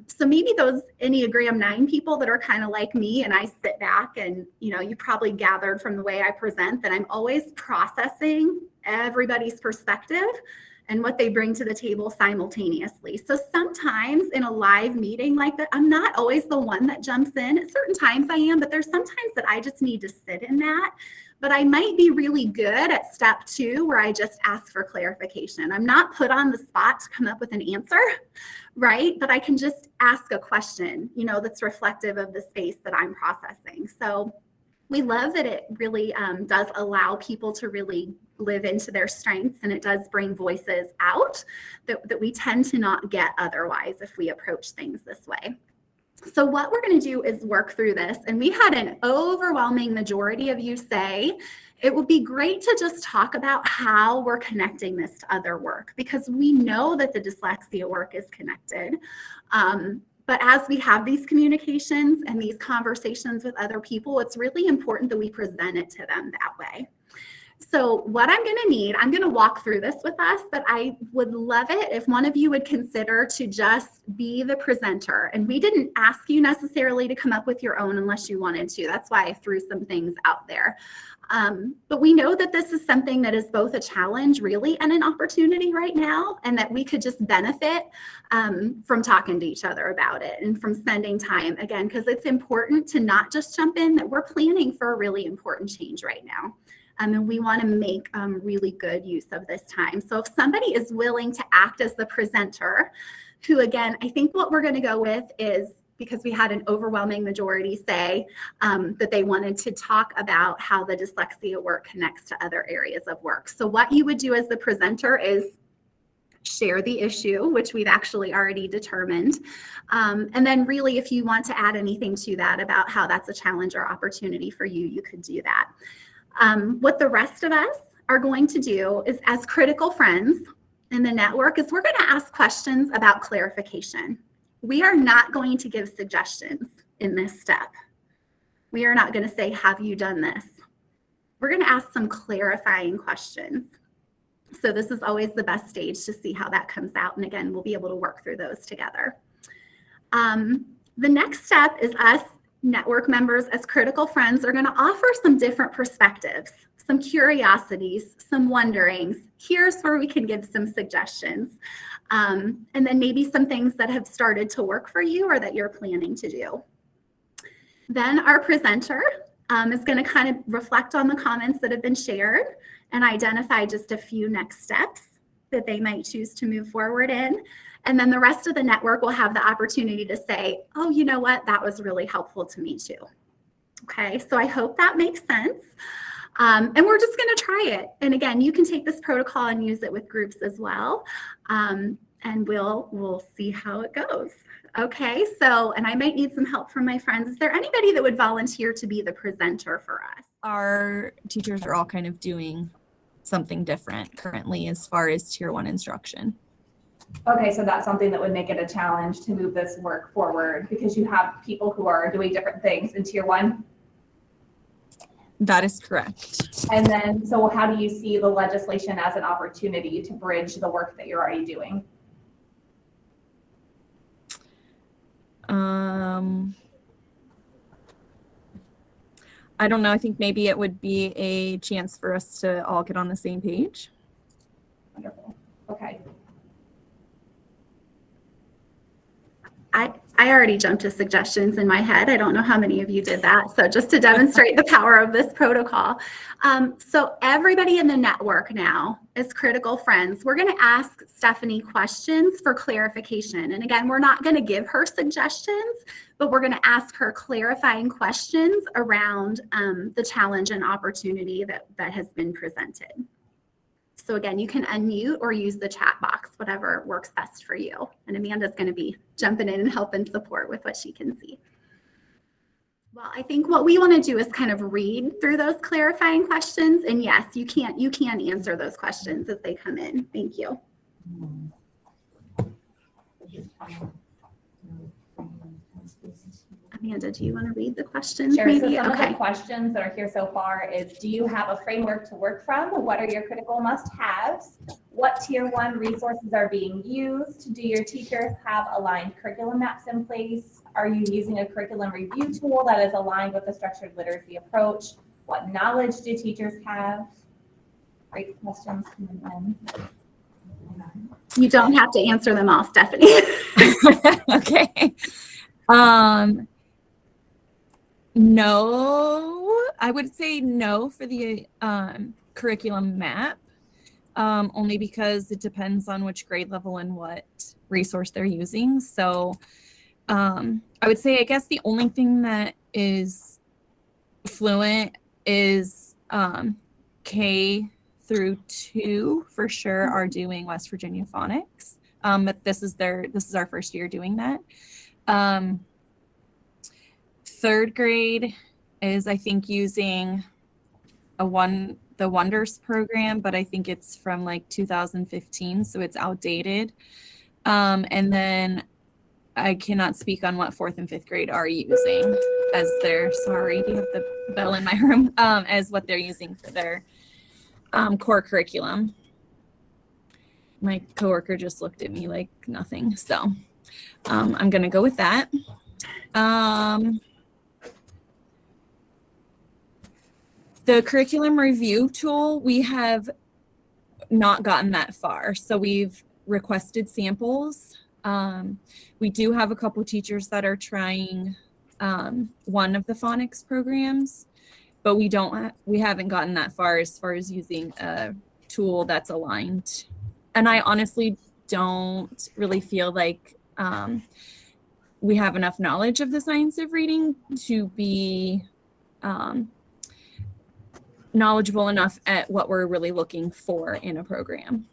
So maybe those Enneagram 9 people that are kind of like me, and I sit back and, you probably gathered from the way I present that I'm always processing everybody's perspective and what they bring to the table simultaneously. So sometimes in a live meeting like that, I'm not always the one that jumps in. At certain times I am, but there's sometimes that I just need to sit in that. But I might be really good at step 2, where I just ask for clarification. I'm not put on the spot to come up with an answer, right? But I can just ask a question, that's reflective of the space that I'm processing. So we love that it really does allow people to really live into their strengths, and it does bring voices out that we tend to not get otherwise if we approach things this way. So what we're going to do is work through this, and we had an overwhelming majority of you say it would be great to just talk about how we're connecting this to other work, because we know that the dyslexia work is connected. But as we have these communications and these conversations with other people, it's really important that we present it to them that way. So what I'm going to walk through this with us, but I would love it if one of you would consider to just be the presenter. And we didn't ask you necessarily to come up with your own unless you wanted to. That's why I threw some things out there. But we know that this is something that is both a challenge really and an opportunity right now, and that we could just benefit from talking to each other about it and from spending time, again, because it's important to not just jump in, that we're planning for a really important change right now. And we want to make really good use of this time. So if somebody is willing to act as the presenter, who again, I think what we're going to go with is, because we had an overwhelming majority say that they wanted to talk about how the dyslexia work connects to other areas of work. So what you would do as the presenter is share the issue, which we've actually already determined. And then really, if you want to add anything to that about how that's a challenge or opportunity for you, you could do that. What the rest of us are going to do is, as critical friends in the network, is we're going to ask questions about clarification. We are not going to give suggestions in this step. We are not going to say, have you done this? We're going to ask some clarifying questions. So this is always the best stage to see how that comes out. And again, we'll be able to work through those together. The next step is us network members as critical friends are going to offer some different perspectives, some curiosities, some wonderings. Here's where we can give some suggestions. And then maybe some things that have started to work for you or that you're planning to do. Then our presenter is going to kind of reflect on the comments that have been shared and identify just a few next steps that they might choose to move forward in. And then the rest of the network will have the opportunity to say, oh, you know what, that was really helpful to me too. Okay, so I hope that makes sense. And we're just going to try it. And again, you can take this protocol and use it with groups as well. And we'll see how it goes. Okay, so, and I might need some help from my friends. Is there anybody that would volunteer to be the presenter for us? Our teachers are all kind of doing something different currently as far as Tier 1 instruction. Okay, so that's something that would make it a challenge to move this work forward, because you have people who are doing different things in Tier 1. That is correct. And then, so how do you see the legislation as an opportunity to bridge the work that you're already doing? I don't know. I think maybe it would be a chance for us to all get on the same page. Wonderful. Okay. I already jumped to suggestions in my head. I don't know how many of you did that. So just to demonstrate the power of this protocol. So everybody in the network now is critical friends. We're going to ask Stephanie questions for clarification. And again, we're not going to give her suggestions, but we're going to ask her clarifying questions around the challenge and opportunity that has been presented. So again, you can unmute or use the chat box, whatever works best for you. And Amanda's going to be jumping in and helping support with what she can see. Well, I think what we want to do is kind of read through those clarifying questions. And yes, you can answer those questions as they come in. Thank you. Amanda, do you want to read the questions? Sure. So Maybe? some of Okay. the questions that are here so far is, do you have a framework to work from? What are your critical must-haves? What tier 1 resources are being used? Do your teachers have aligned curriculum maps in place? Are you using a curriculum review tool that is aligned with the structured literacy approach? What knowledge do teachers have? Great questions coming in. You don't have to answer them all, Stephanie. Okay. No, I would say no for the curriculum map, only because it depends on which grade level and what resource they're using. So I would say, I guess the only thing that is fluent is K through 2 for sure are doing West Virginia Phonics. But this is our first year doing that. 3rd grade is, I think, using the Wonders program, but I think it's from like 2015, so it's outdated. And then I cannot speak on what 4th and 5th grade are using as their, sorry, you have the bell in my room, as what they're using for their core curriculum. My coworker just looked at me like nothing, so I'm gonna go with that. The curriculum review tool, we have not gotten that far. So we've requested samples. We do have a couple teachers that are trying one of the phonics programs, but we haven't gotten that far as using a tool that's aligned. And I honestly don't really feel like we have enough knowledge of the science of reading to be knowledgeable enough at what we're really looking for in a program.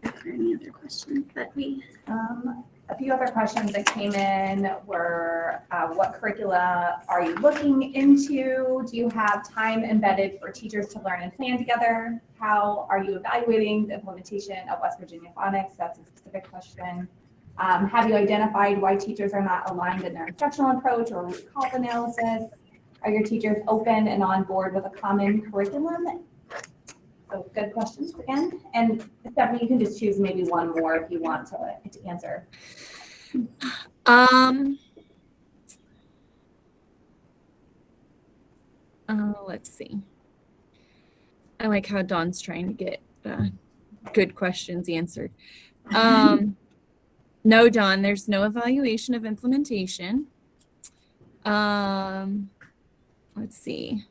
Are there any other questions that we? A few other questions that came in were, what curricula are you looking into? Do you have time embedded for teachers to learn and plan together? How are you evaluating the implementation of West Virginia Phonics? That's a specific question. Have you identified why teachers are not aligned in their instructional approach or root cause analysis? Are your teachers open and on board with a common curriculum? So good questions again. And Stephanie, you can just choose maybe one more if you want to answer. Let's see. I like how Dawn's trying to get good questions answered. No, Dawn, there's no evaluation of implementation. Let's see.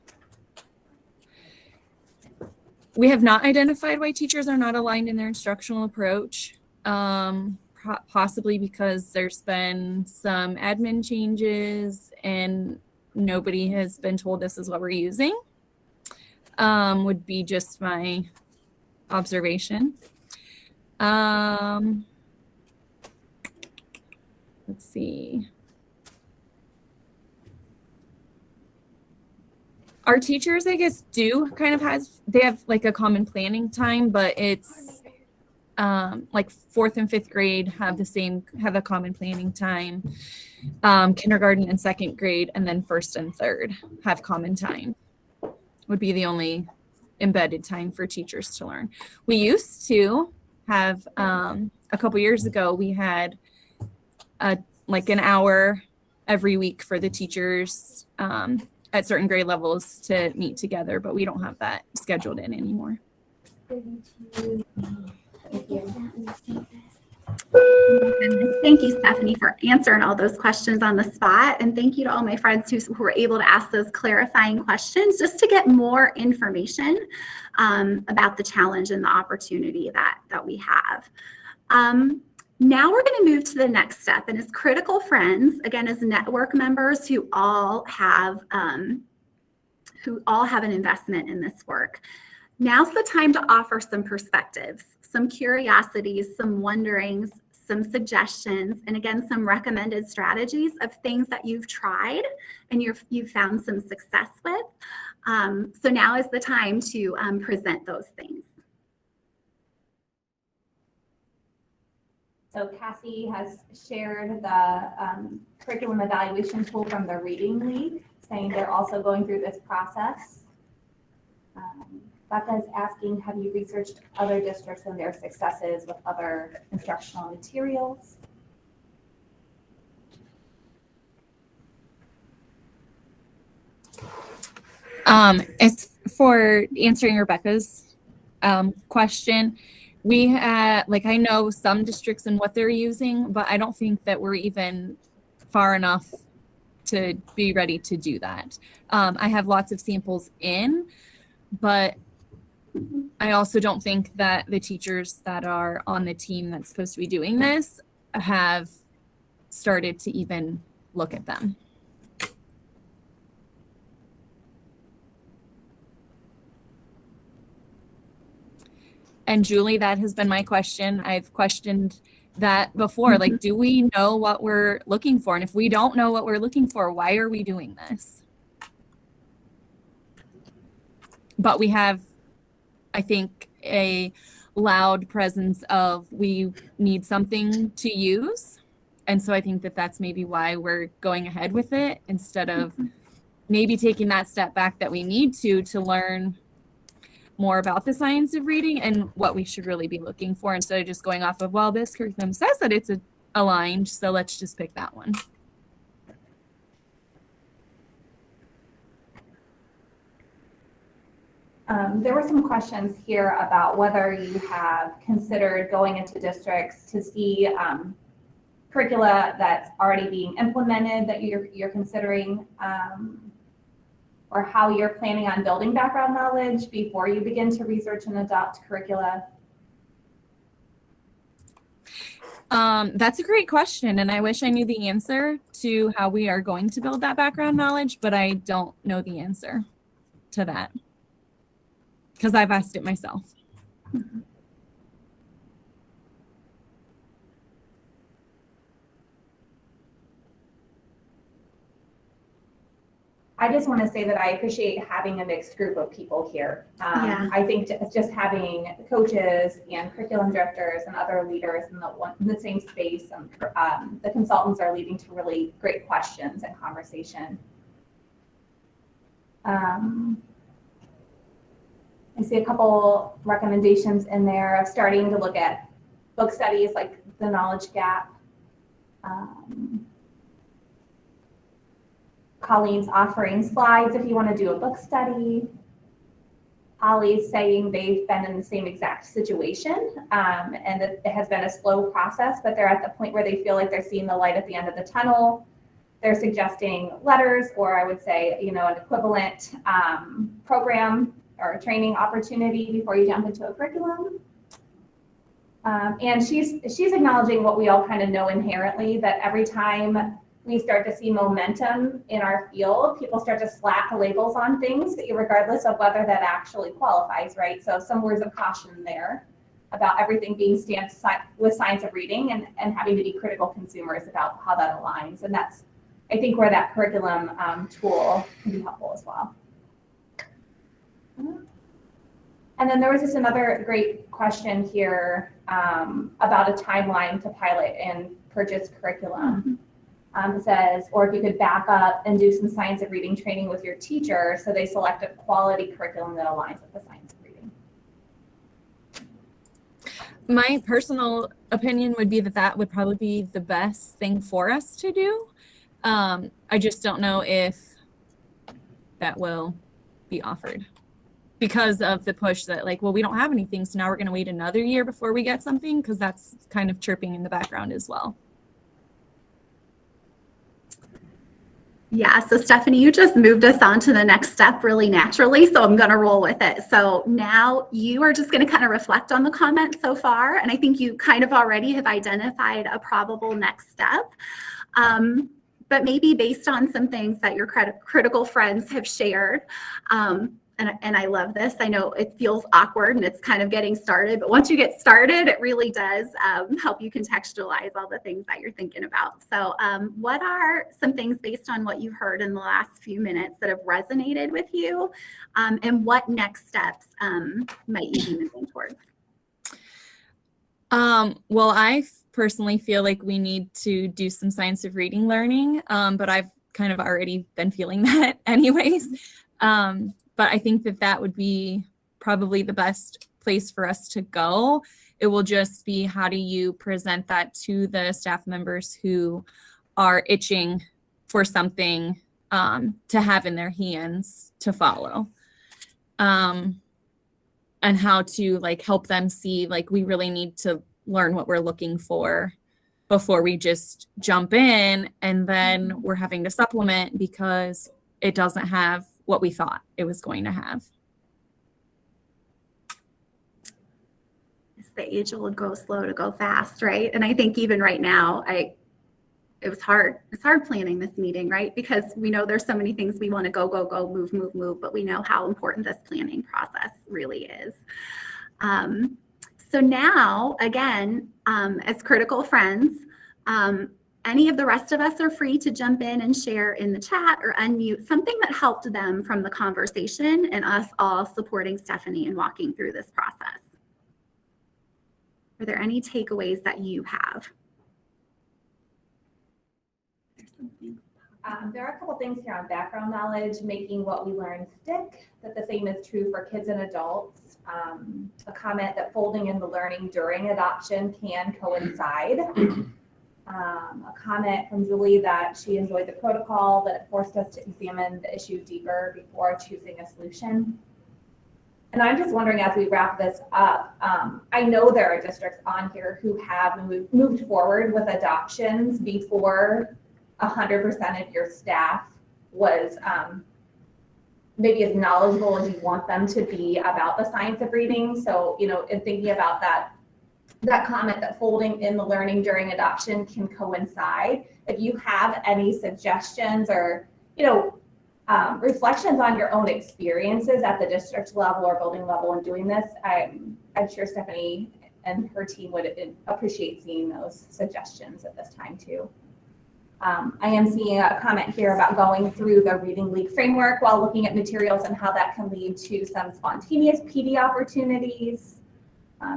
We have not identified why teachers are not aligned in their instructional approach, possibly because there's been some admin changes and nobody has been told this is what we're using, would be just my observation. Let's see. Our teachers, I guess, do kind of they have like a common planning time, but it's like 4th and 5th grade have a common planning time. Kindergarten and 2nd grade, and then 1st and 3rd have common time. Would be the only embedded time for teachers to learn. We used to have a couple years ago, we had like an hour every week for the teachers at certain grade levels to meet together, but we don't have that scheduled in anymore. Thank you. Thank you, Stephanie, for answering all those questions on the spot. And thank you to all my friends who were able to ask those clarifying questions just to get more information about the challenge and the opportunity that we have. Now we're going to move to the next step, and as critical friends, again, as network members who all have an investment in this work. Now's the time to offer some perspectives, some curiosities, some wonderings, some suggestions, and again, some recommended strategies of things that you've tried and you've found some success with. So now is the time to present those things. So Cassie has shared the curriculum evaluation tool from the Reading League, saying they're also going through this process. Becca's asking, have you researched other districts and their successes with other instructional materials? As for answering Rebecca's question, we had, like, I know some districts and what they're using, but I don't think that we're even far enough to be ready to do that. I have lots of samples in, but I also don't think that the teachers that are on the team that's supposed to be doing this have started to even look at them. And Julie, that has been my question. I've questioned that before. Like, do we know what we're looking for? And if we don't know what we're looking for, why are we doing this? But we have, I think, a loud presence of we need something to use. And so I think that that's maybe why we're going ahead with it instead of maybe taking that step back that we need to learn more about the science of reading and what we should really be looking for instead of just going off of, well, this curriculum says that it's aligned, so let's just pick that one. There were some questions here about whether you have considered going into districts to see curricula that's already being implemented that you're considering, or how you're planning on building background knowledge before you begin to research and adopt curricula. That's a great question, and I wish I knew the answer to how we are going to build that background knowledge, but I don't know the answer to that because I've asked it myself. I just want to say that I appreciate having a mixed group of people here. I think just having coaches and curriculum directors and other leaders in the same space, and the consultants are leading to really great questions and conversation. I see a couple recommendations in there of starting to look at book studies like The Knowledge Gap. Colleen's offering slides if you want to do a book study. Holly's saying they've been in the same exact situation, and that it has been a slow process, but they're at the point where they feel like they're seeing the light at the end of the tunnel. They're suggesting letters, or I would say, an equivalent program or training opportunity before you jump into a curriculum. And she's acknowledging what we all kind of know inherently, that every time we start to see momentum in our field, people start to slap labels on things, regardless of whether that actually qualifies, right? So some words of caution there about everything being stamped with science of reading and having to be critical consumers about how that aligns. And that's, I think, where that curriculum tool can be helpful as well. And then there was just another great question here about a timeline to pilot and purchase curriculum. It says, or if you could back up and do some science of reading training with your teacher so they select a quality curriculum that aligns with the science of reading. My personal opinion would be that would probably be the best thing for us to do. I just don't know if that will be offered. because of the push that like, well, we don't have anything, so now we're going to wait another year before we get something, because that's kind of chirping in the background as well. Yeah, so Stephanie, you just moved us on to the next step really naturally, so I'm going to roll with it. So now you are just going to kind of reflect on the comments so far, and I think you kind of already have identified a probable next step. But maybe based on some things that your critical friends have shared, and I love this. I know it feels awkward and it's kind of getting started, but once you get started, it really does help you contextualize all the things that you're thinking about. So what are some things based on what you've heard in the last few minutes that have resonated with you? And what next steps might you be moving towards? Well, I personally feel like we need to do some science of reading learning, but I've kind of already been feeling that anyways. But I think that that would be probably the best place for us to go. It will just be, how do you present that to the staff members who are itching for something to have in their hands to follow, and how to like help them see like we really need to learn what we're looking for before we just jump in and then we're having to supplement because it doesn't have what we thought it was going to have. It's the age old go slow to go fast, right? And I think even right now, it was hard. It's hard planning this meeting, right? Because we know there's so many things we want to go, move, but we know how important this planning process really is. So now, again, as critical friends, any of the rest of us are free to jump in and share in the chat or unmute something that helped them from the conversation and us all supporting Stephanie and walking through this process. Are there any takeaways that you have? There are a couple things here on background knowledge, making what we learn stick, that the same is true for kids and adults. A comment that folding in the learning during adoption can coincide. A comment from Julie that she enjoyed the protocol, but it forced us to examine the issue deeper before choosing a solution. And I'm just wondering, as we wrap this up, I know there are districts on here who have moved forward with adoptions before 100% of your staff was maybe as knowledgeable as you want them to be about the science of reading. So, you know, in thinking about that comment that folding in the learning during adoption can coincide. If you have any suggestions or, you know, reflections on your own experiences at the district level or building level in doing this, I'm sure Stephanie and her team would appreciate seeing those suggestions at this time too. I am seeing a comment here about going through the Reading League framework while looking at materials and how that can lead to some spontaneous PD opportunities.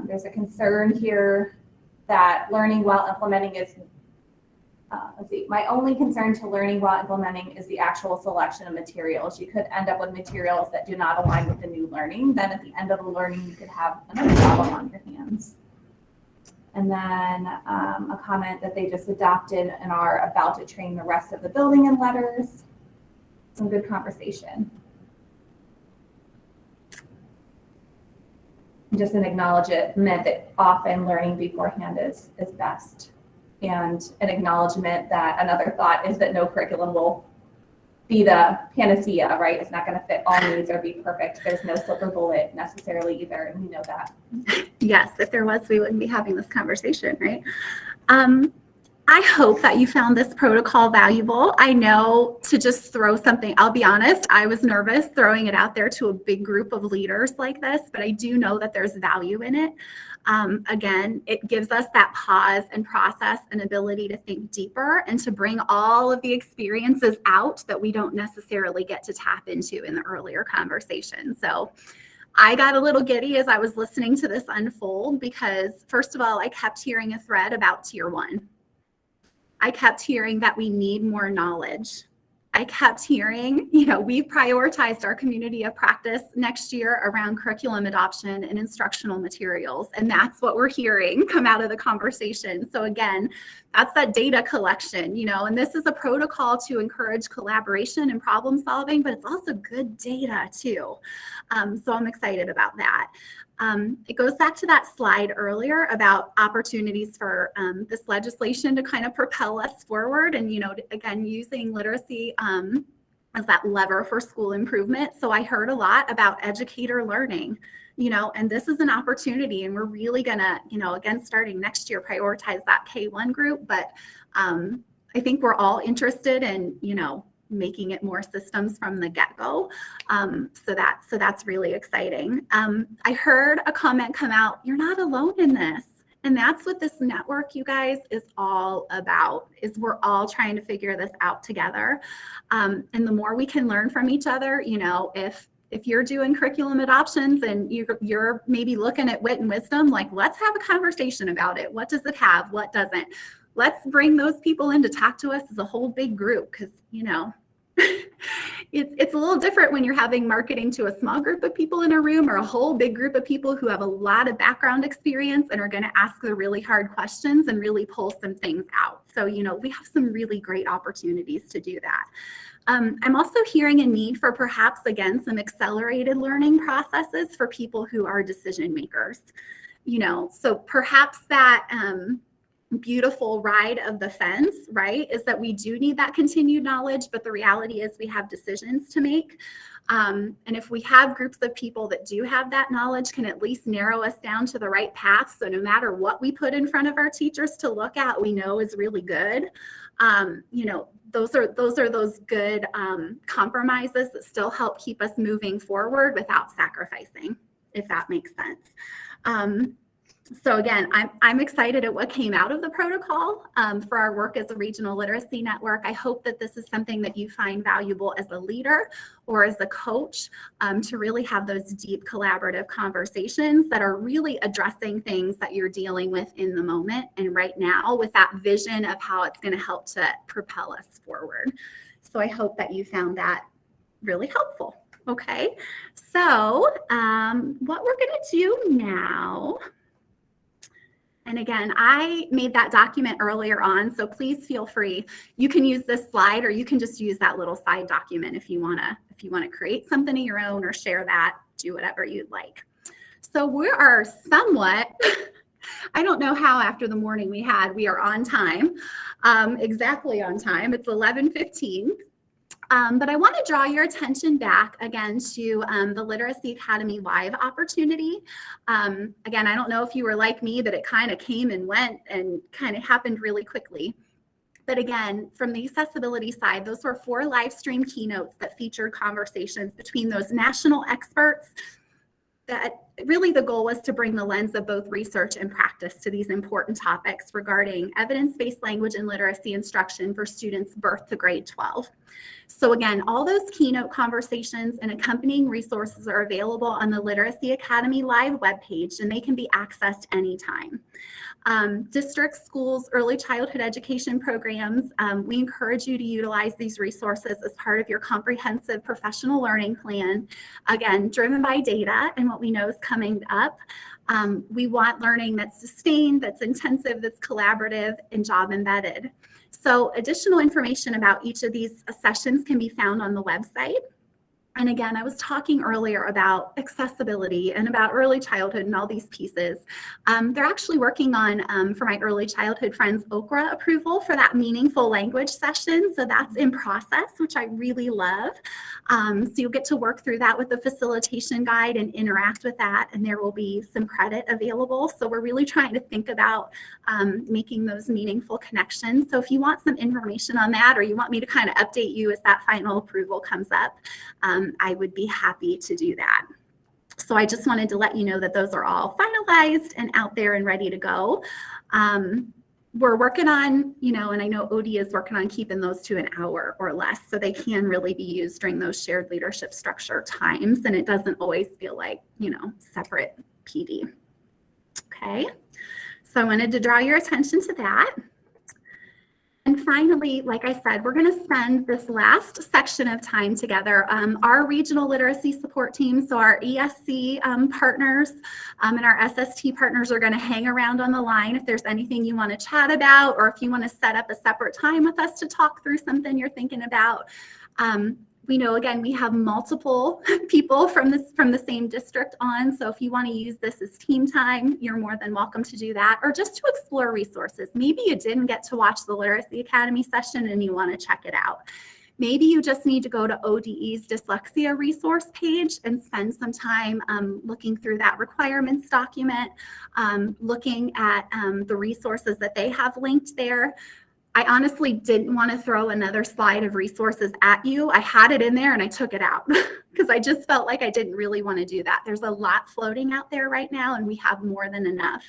There's a concern here that learning while implementing is, my only concern to learning while implementing is the actual selection of materials. You could end up with materials that do not align with the new learning. Then at the end of the learning, you could have another problem on your hands. And then a comment that they just adopted and are about to train the rest of the building in letters. Some good conversation. Just an acknowledgement that often learning beforehand is best. And an acknowledgement that another thought is that no curriculum will be the panacea, right? It's not going to fit all needs or be perfect. There's no silver bullet necessarily either, and we know that. Yes, if there was, we wouldn't be having this conversation, right? I hope that you found this protocol valuable. I know, to just throw something, I'll be honest, I was nervous throwing it out there to a big group of leaders like this, but I do know that there's value in it. Again, it gives us that pause and process and ability to think deeper and to bring all of the experiences out that we don't necessarily get to tap into in the earlier conversation. So I got a little giddy as I was listening to this unfold because, first of all, I kept hearing a thread about Tier 1. I kept hearing that we need more knowledge. I kept hearing, we've prioritized our community of practice next year around curriculum adoption and instructional materials. And that's what we're hearing come out of the conversation. So again, that's that data collection, and this is a protocol to encourage collaboration and problem solving, but it's also good data too. So I'm excited about that. It goes back to that slide earlier about opportunities for this legislation to kind of propel us forward and, again, using literacy as that lever for school improvement. So I heard a lot about educator learning, and this is an opportunity, and we're really gonna, again, starting next year, prioritize that K-1 group. But I think we're all interested in, making it more systems from the get-go. So that's really exciting. I heard a comment come out, you're not alone in this. And that's what this network, you guys, is all about, is we're all trying to figure this out together. And the more we can learn from each other, if you're doing curriculum adoptions and you're maybe looking at wit and wisdom, like, let's have a conversation about it. What does it have? What doesn't? Let's bring those people in to talk to us as a whole big group, because, it's a little different when you're having marketing to a small group of people in a room or a whole big group of people who have a lot of background experience and are going to ask the really hard questions and really pull some things out. So, we have some really great opportunities to do that. I'm also hearing a need for perhaps, again, some accelerated learning processes for people who are decision makers. So perhaps that beautiful ride of the fence, right, is that we do need that continued knowledge, but the reality is we have decisions to make. And if we have groups of people that do have that knowledge, can at least narrow us down to the right path. So no matter what we put in front of our teachers to look at, we know is really good. Those are those good compromises that still help keep us moving forward without sacrificing, if that makes sense. So again, I'm excited at what came out of the protocol for our work as a regional literacy network. I hope that this is something that you find valuable as a leader or as a coach to really have those deep collaborative conversations that are really addressing things that you're dealing with in the moment and right now, with that vision of how it's going to help to propel us forward. So I hope that you found that really helpful. Okay, so what we're going to do now. And again, I made that document earlier on, so please feel free. You can use this slide, or you can just use that little side document if you wanna create something of your own or share that, do whatever you'd like. So we are somewhat, I don't know how after the morning we had, we are on time, exactly on time. It's 11:15. But I want to draw your attention back again to the Literacy Academy Live opportunity. Again, I don't know if you were like me, but it kind of came and went and kind of happened really quickly. But again, from the accessibility side, those were 4 live stream keynotes that featured conversations between those national experts. That really the goal was to bring the lens of both research and practice to these important topics regarding evidence-based language and literacy instruction for students birth to grade 12. So again, all those keynote conversations and accompanying resources are available on the Literacy Academy Live webpage, and they can be accessed anytime. Districts, schools, early childhood education programs, we encourage you to utilize these resources as part of your comprehensive professional learning plan. Again, driven by data and what we know is coming up. We want learning that's sustained, that's intensive, that's collaborative, and job embedded. So additional information about each of these sessions can be found on the website. And again, I was talking earlier about accessibility and about early childhood and all these pieces. They're actually working on, for my early childhood friends, OKRA approval for that meaningful language session. So that's in process, which I really love. So you'll get to work through that with the facilitation guide and interact with that. And there will be some credit available. So we're really trying to think about making those meaningful connections. So if you want some information on that, or you want me to kind of update you as that final approval comes up, I would be happy to do that. So I just wanted to let you know that those are all finalized and out there and ready to go. We're working on, and I know OD is working on keeping those to an hour or less, so they can really be used during those shared leadership structure times, and it doesn't always feel like, separate PD. Okay, so I wanted to draw your attention to that. And finally, like I said, we're going to spend this last section of time together. Our regional literacy support team, so our ESC partners and our SST partners are going to hang around on the line if there's anything you want to chat about, or if you want to set up a separate time with us to talk through something you're thinking about. We know, again, we have multiple people from the same district on. So if you want to use this as team time, you're more than welcome to do that, or just to explore resources. Maybe you didn't get to watch the Literacy Academy session and you want to check it out. Maybe you just need to go to ODE's dyslexia resource page and spend some time looking through that requirements document, looking at the resources that they have linked there. I honestly didn't want to throw another slide of resources at you. I had it in there and I took it out because I just felt like I didn't really want to do that. There's a lot floating out there right now, and we have more than enough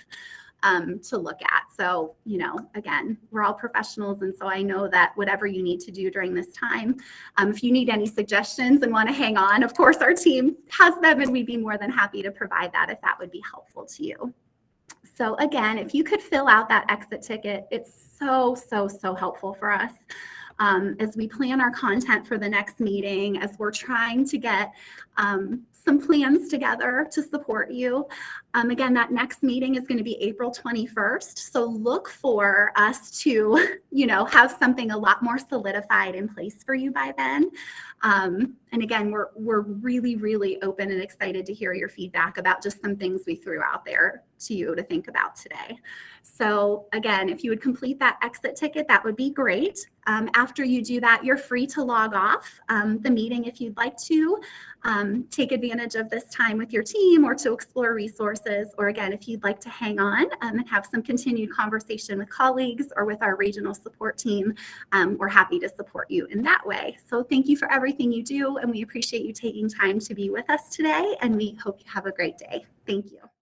to look at. So, you know, again, we're all professionals. And so I know that whatever you need to do during this time, if you need any suggestions and want to hang on, of course, our team has them, and we'd be more than happy to provide that if that would be helpful to you. So again, if you could fill out that exit ticket, it's so helpful for us as we plan our content for the next meeting, as we're trying to get some plans together to support you. Again, that next meeting is going to be April 21st. So look for us to, you know, have something a lot more solidified in place for you by then. And again, we're really open and excited to hear your feedback about just some things we threw out there to you to think about today. So again, if you would complete that exit ticket, that would be great. After you do that, you're free to log off the meeting if you'd like to. Take advantage of this time with your team or to explore resources, or again, if you'd like to hang on and have some continued conversation with colleagues or with our regional support team, we're happy to support you in that way. So thank you for everything you do, and we appreciate you taking time to be with us today, and we hope you have a great day. Thank you.